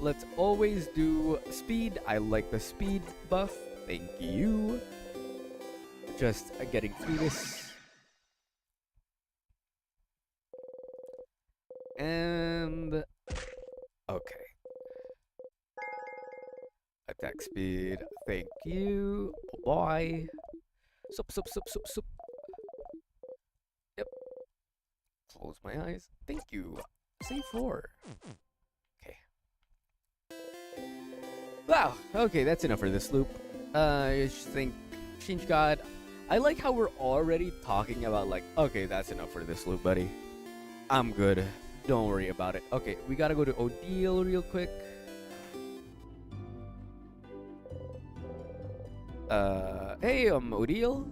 Let's always do speed. I like the speed buff. Thank you. Just getting through this. And okay. Attack speed. Thank you. Bye. Sup. Yep. Close my eyes. Thank you. Save 4. Okay. Wow. Okay, that's enough for this loop. I just think change god. I like how we're already talking about like, okay, that's enough for this loop, buddy. I'm good. Don't worry about it. Okay, we gotta go to Odile real quick. Hey, Odile.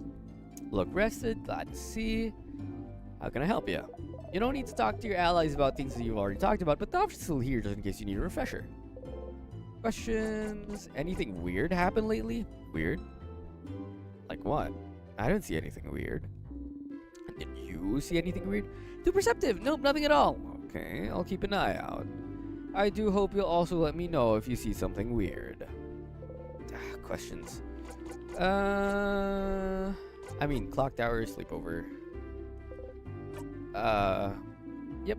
Look rested, glad to see. How can I help you? You don't need to talk to your allies about things that you've already talked about, but the option's still here just in case you need a refresher. Questions? Anything weird happened lately? Weird? Like what? I didn't see anything weird. Did you see anything weird? Too perceptive. Nope, nothing at all. Okay, I'll keep an eye out. I do hope you'll also let me know if you see something weird. Questions. I mean, clock tower, sleepover. Yep.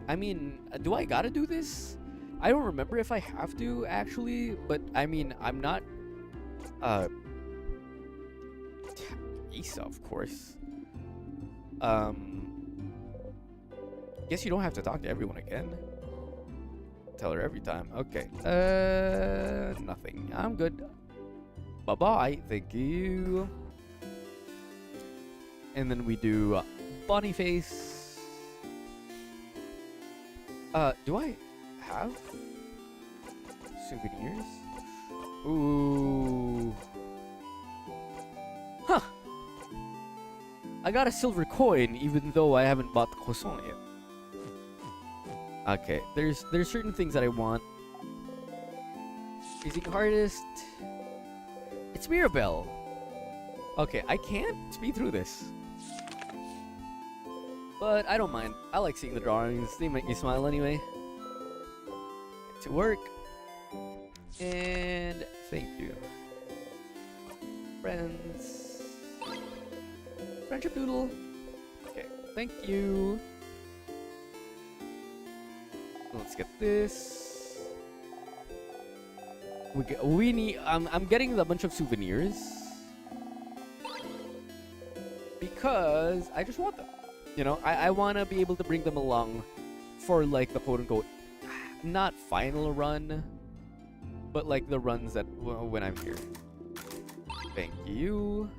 I mean, do I gotta do this? I don't remember if I have to, actually, but I mean, I'm not, Isa, of course. Guess you don't have to talk to everyone again. Tell her every time. Okay. Nothing. I'm good. Bye-bye. Thank you. And then we do Boniface. Do I have souvenirs? Ooh. Huh. I got a silver coin even though I haven't bought the croissant yet. Okay, there's certain things that I want. Music artist. It's Mirabelle. Okay, I can't speed through this. But I don't mind. I like seeing the drawings. They make me smile anyway. To work. And thank you. Friends. Friendship doodle. Okay, thank you. Let's get this. We need. I'm getting a bunch of souvenirs because I just want them. You know, I want to be able to bring them along for like the quote unquote not final run, but like the runs that when I'm here. Thank you.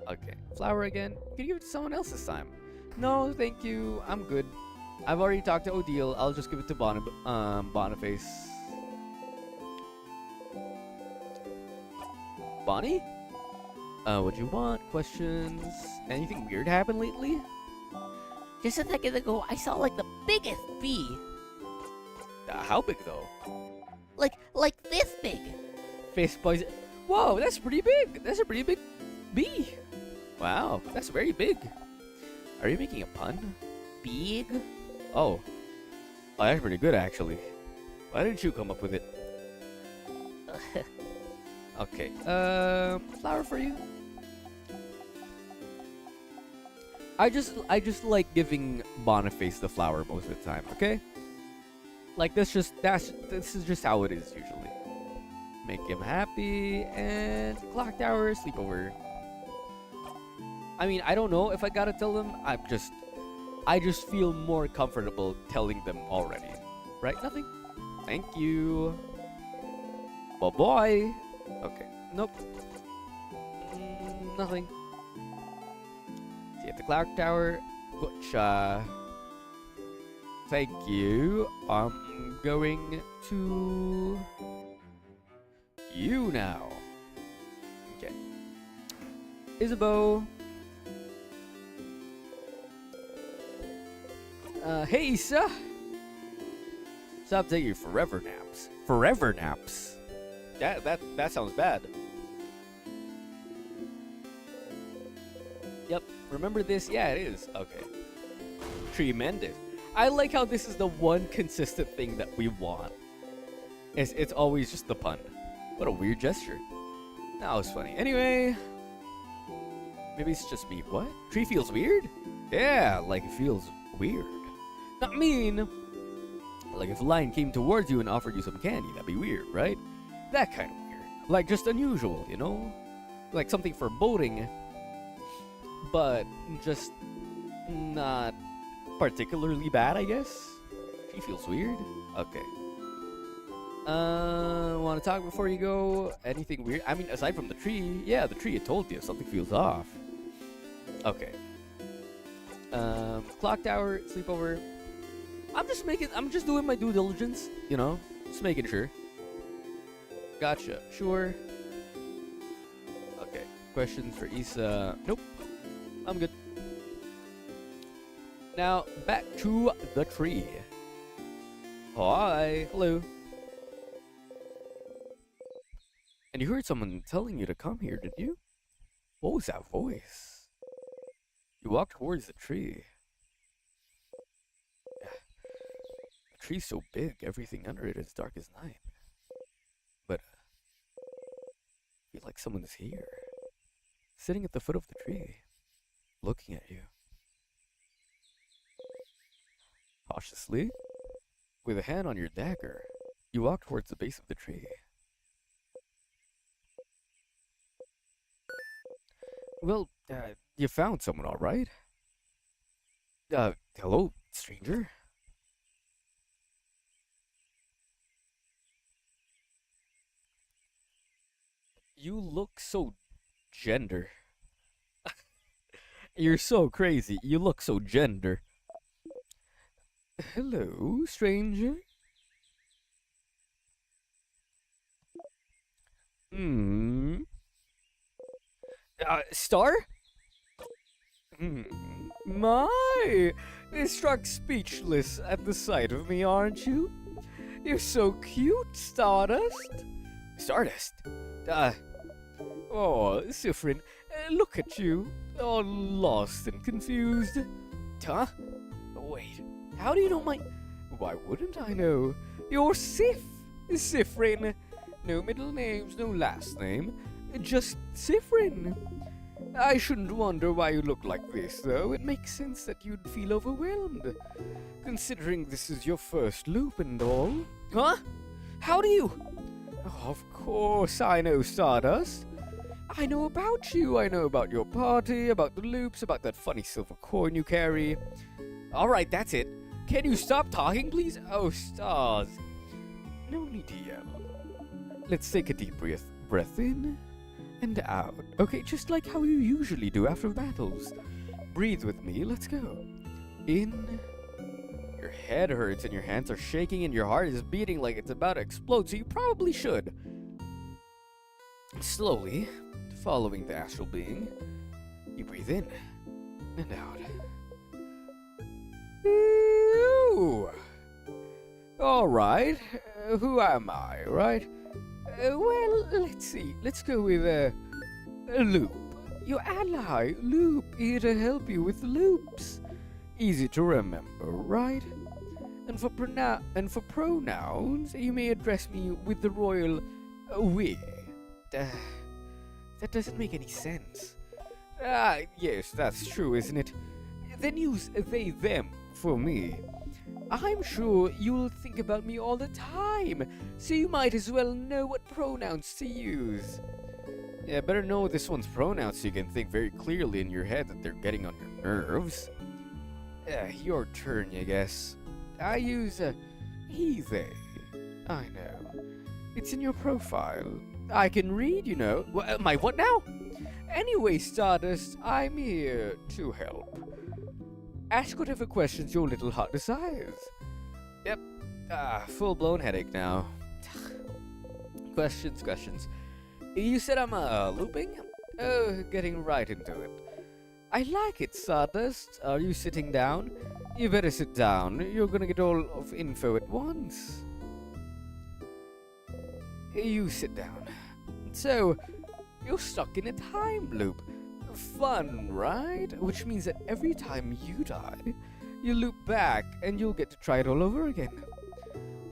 Okay, flower again. Can you give it to someone else this time? No, thank you. I'm good. I've already talked to Odile. I'll just give it to Boniface. Bonnie? What do you want? Questions? Anything weird happened lately? Just a second ago, I saw like the biggest bee. How big though? Like this big. Face poison. Whoa, that's pretty big. That's a pretty big bee. Wow, that's very big. Are you making a pun? Big? Oh, that's pretty good actually. Why didn't you come up with it? Okay, flower for you. I just like giving Boniface the flower most of the time. Okay, like this is just how it is usually. Make him happy and clock tower sleepover. I mean, I don't know if I gotta tell them. I just feel more comfortable telling them already. Right? Nothing. Thank you. Bye-bye. Okay. Nope. Nothing. See at the clock tower. Gotcha. Thank you. I'm going to you now. Okay. Isabeau. Hey, Issa. Stop taking your forever naps. Forever naps. That sounds bad. Yep. Remember this? Yeah, it is. Okay. Tremendous. I like how this is the one consistent thing that we want. It's always just the pun. What a weird gesture. That was funny. Anyway. Maybe it's just me. What? Tree feels weird? Yeah, like it feels weird. Not mean. Like if a lion came towards you and offered you some candy, that'd be weird, right? That kind of weird. Like just unusual, you know? Like something foreboding, but just not particularly bad, I guess. She feels weird. Okay. Want to talk before you go? Anything weird? I mean, aside from the tree, yeah, the tree. I told you something feels off. Okay. Clock tower, sleepover. I'm just doing my due diligence, you know, just making sure. Gotcha. Sure. Okay. Questions for Issa? Nope. I'm good. Now back to the tree. Hi. Hello. And you heard someone telling you to come here, didn't you? What was that voice? You walked towards the tree. The tree's so big, everything under it is dark as night. But I feel like someone's here, sitting at the foot of the tree, looking at you. Cautiously, with a hand on your dagger, you walk towards the base of the tree. Well, you found someone, all right? Hello, stranger? You look so gender. You're so crazy. You look so gender. Hello, stranger? Star? My! Struck speechless at the sight of me, aren't you? You're so cute, Stardust. Stardust? Sifrin, look at you, all lost and confused. Huh? Wait, how do you know my... Why wouldn't I know? You're Sifrin. No middle names, no last name, just Sifrin. I shouldn't wonder why you look like this, though. It makes sense that you'd feel overwhelmed, considering this is your first loop and all. Huh? How do you... Oh, of course I know, Stardust. I know about you. I know about your party, about the loops, about that funny silver coin you carry. Alright, that's it. Can you stop talking, please? Oh, stars. No need to yell. Let's take a deep breath in and out. Okay, just like how you usually do after battles. Breathe with me. Let's go. In. Your head hurts and your hands are shaking and your heart is beating like it's about to explode, so you probably should. Slowly, following the astral being, you breathe in and out. Ooh. All right. Who am I, right? Well, let's see. Let's go with Loop. Your ally, Loop, here to help you with loops. Easy to remember, right? And for pronouns, you may address me with the royal we. That doesn't make any sense. Ah, yes, that's true, isn't it? Then use they, them for me. I'm sure you'll think about me all the time, so you might as well know what pronouns to use. Yeah, better know this one's pronouns so you can think very clearly in your head that they're getting on your nerves. Your turn, I guess. I use he, they. I know. It's in your profile. I can read, you know. My what now? Anyway, Stardust, I'm here to help. Ask whatever questions your little heart desires. Yep. Full-blown headache now. Questions. You said I'm looping? Oh, getting right into it. I like it, Stardust. Are you sitting down? You better sit down. You're gonna get all of info at once. You sit down. So, you're stuck in a time loop. Fun, right? Which means that every time you die, you loop back and you'll get to try it all over again.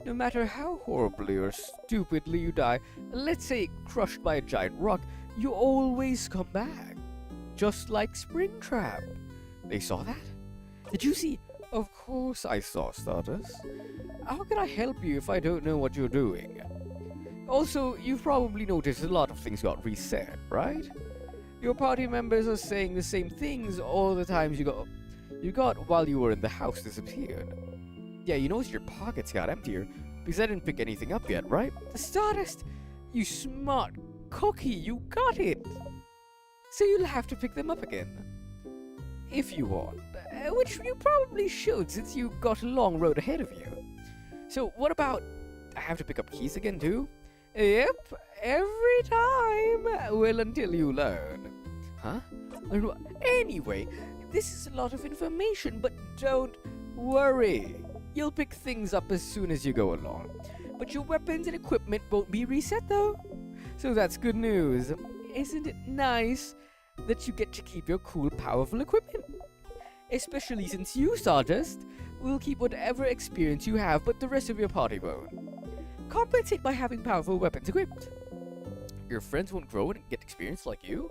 No matter how horribly or stupidly you die, let's say crushed by a giant rock, you always come back. Just like Springtrap. They saw that? Did you see? Of course I saw, Stardust. How can I help you if I don't know what you're doing? Also, you've probably noticed a lot of things got reset, right? Your party members are saying the same things all the times you got while you were in the house disappeared. Yeah, you noticed your pockets got emptier because I didn't pick anything up yet, right? Stardust, you smart cookie, you got it! So you'll have to pick them up again. If you want, which you probably should since you've got a long road ahead of you. So what about, I have to pick up keys again too? Yep, every time. Well, until you learn. Huh? Anyway, this is a lot of information, but don't worry. You'll pick things up as soon as you go along. But your weapons and equipment won't be reset though. So that's good news. Isn't it nice that you get to keep your cool, powerful equipment? Especially since you, Sawdust, will keep whatever experience you have, but the rest of your party won't. Compensate by having powerful weapons equipped. Your friends won't grow and get experience like you?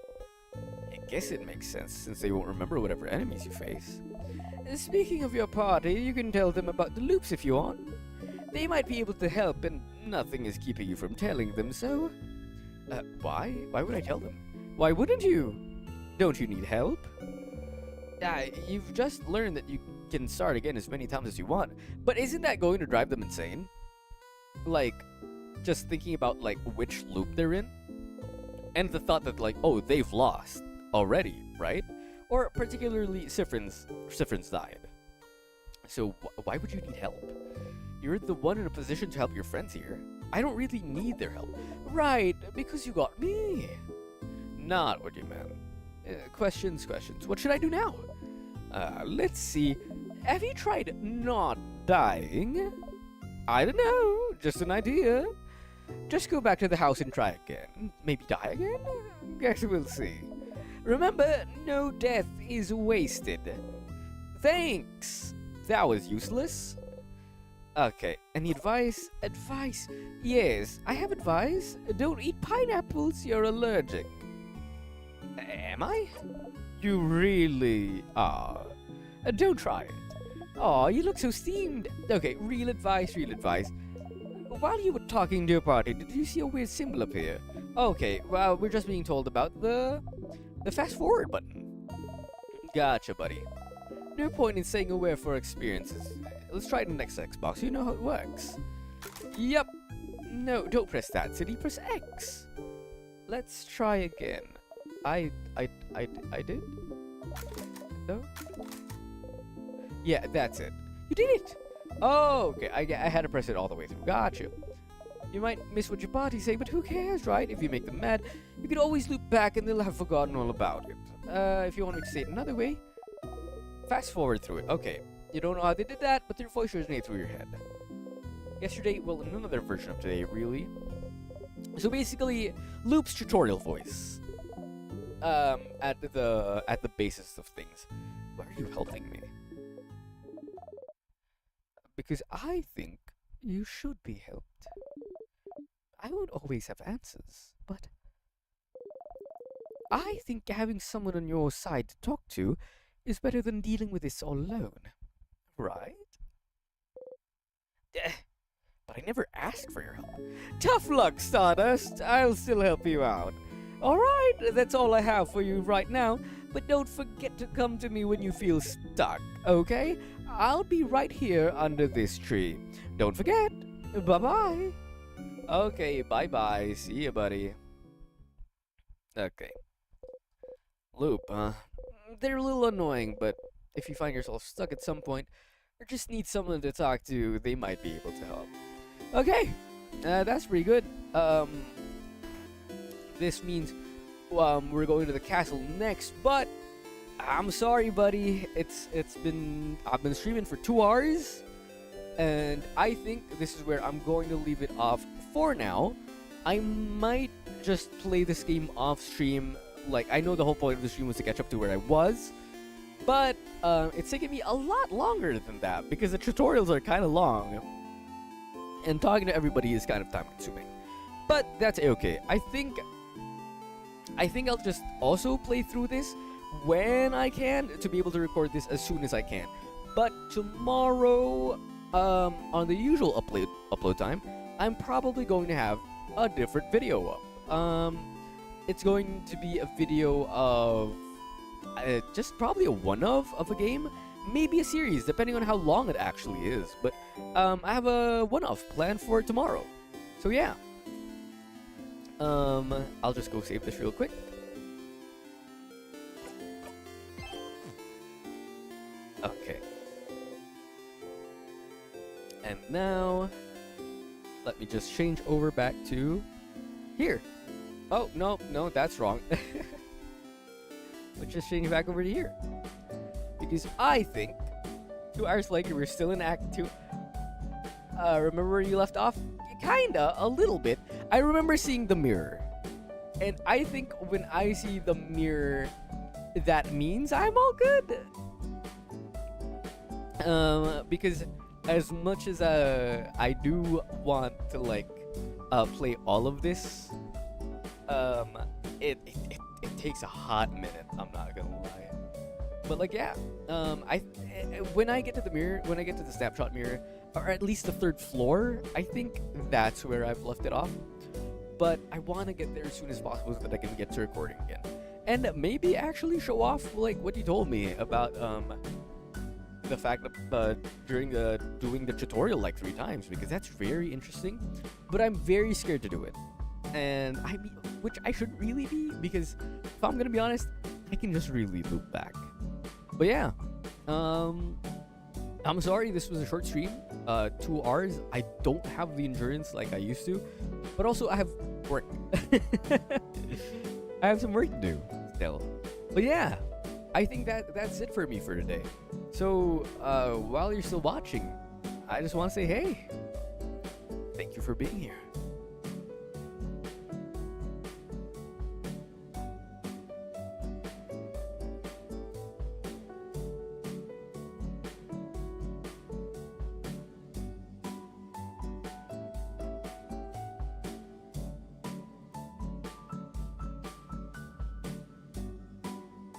I guess it makes sense, since they won't remember whatever enemies you face. Speaking of your party, you can tell them about the loops if you want. They might be able to help, and nothing is keeping you from telling them so. Why? Why would I tell them? Why wouldn't you? Don't you need help? You've just learned that you can start again as many times as you want, but isn't that going to drive them insane? Like, just thinking about, like, which loop they're in? And the thought that, like, oh, they've lost already, right? Or particularly Sifrin's died. So why would you need help? You're the one in a position to help your friends here. I don't really need their help. Right, because you got me. Not what you meant. Questions. What should I do now? Let's see. Have you tried not dying? I don't know. Just an idea. Just go back to the house and try again. Maybe die again? Guess we'll see. Remember, no death is wasted. Thanks. That was useless. Okay, any advice? Advice? Yes, I have advice. Don't eat pineapples, you're allergic. Am I? You really are. Don't try it. Aw, you look so steamed. Okay, real advice. While you were talking to your party, did you see a weird symbol appear? Okay, well, we're just being told about the fast forward button. Gotcha, buddy. No point in saying aware for experiences. Let's try the next Xbox. You know how it works. Yep. No, don't press that, City. Press X. Let's try again. I did? No? Yeah, that's it. You did it! Oh, okay. I had to press it all the way through. Gotcha. You might miss what your party say, but who cares, right? If you make them mad, you can always loop back and they'll have forgotten all about it. If you want me to say it another way, fast forward through it. Okay. You don't know how they did that, but their voice resonates through your head. Yesterday, well, another version of today, really. So basically, Loop's tutorial voice. At the basis of things. Why are you helping me? Because I think you should be helped. I won't always have answers, but I think having someone on your side to talk to is better than dealing with this all alone. Right? But I never asked for your help. Tough luck, Stardust. I'll still help you out. Alright, that's all I have for you right now, but don't forget to come to me when you feel stuck, okay? I'll be right here under this tree. Don't forget. Bye-bye. Okay, bye-bye. See ya, buddy. Okay. Loop, they're a little annoying, but if you find yourself stuck at some point, or just need someone to talk to, they might be able to help. Okay, that's pretty good. This means we're going to the castle next, but I'm sorry, buddy. I've been streaming for 2 hours, and I think this is where I'm going to leave it off for now. I might just play this game off stream. Like, I know the whole point of the stream was to catch up to where I was, but it's taking me a lot longer than that because the tutorials are kind of long, and talking to everybody is kind of time consuming. But that's okay. I think I'll just also play through this when I can to be able to record this as soon as I can. But tomorrow, on the usual upload time, I'm probably going to have a different video up. It's going to be a video of just probably a one-of a game, maybe a series, depending on how long it actually is. But I have a one-off planned for tomorrow. So yeah. I'll just go save this real quick. Okay. And now, let me just change over back to here. Oh, no, that's wrong. Let's just change back over to here. Because I think 2 hours later, we're still in Act 2. Remember where you left off? Kinda, a little bit. I remember seeing the mirror. And I think when I see the mirror, that means I'm all good. Because as much as I do want to like play all of this, it takes a hot minute. I'm not gonna lie. But like yeah, when I get to the mirror, when I get to the snapshot mirror, or at least the third floor, I think that's where I've left it off. But I want to get there as soon as possible so that I can get to recording again, and maybe actually show off like what you told me about the fact that during doing the tutorial like 3 times, because that's very interesting. But I'm very scared to do it, and which I should really be, because if I'm gonna be honest, I can just really loop back. But yeah, I'm sorry this was a short stream, 2 hours. I don't have the endurance like I used to, but also I have work. I have some work to do still. But yeah, I think that's it for me for today. So while you're still watching, I just want to say, hey, thank you for being here.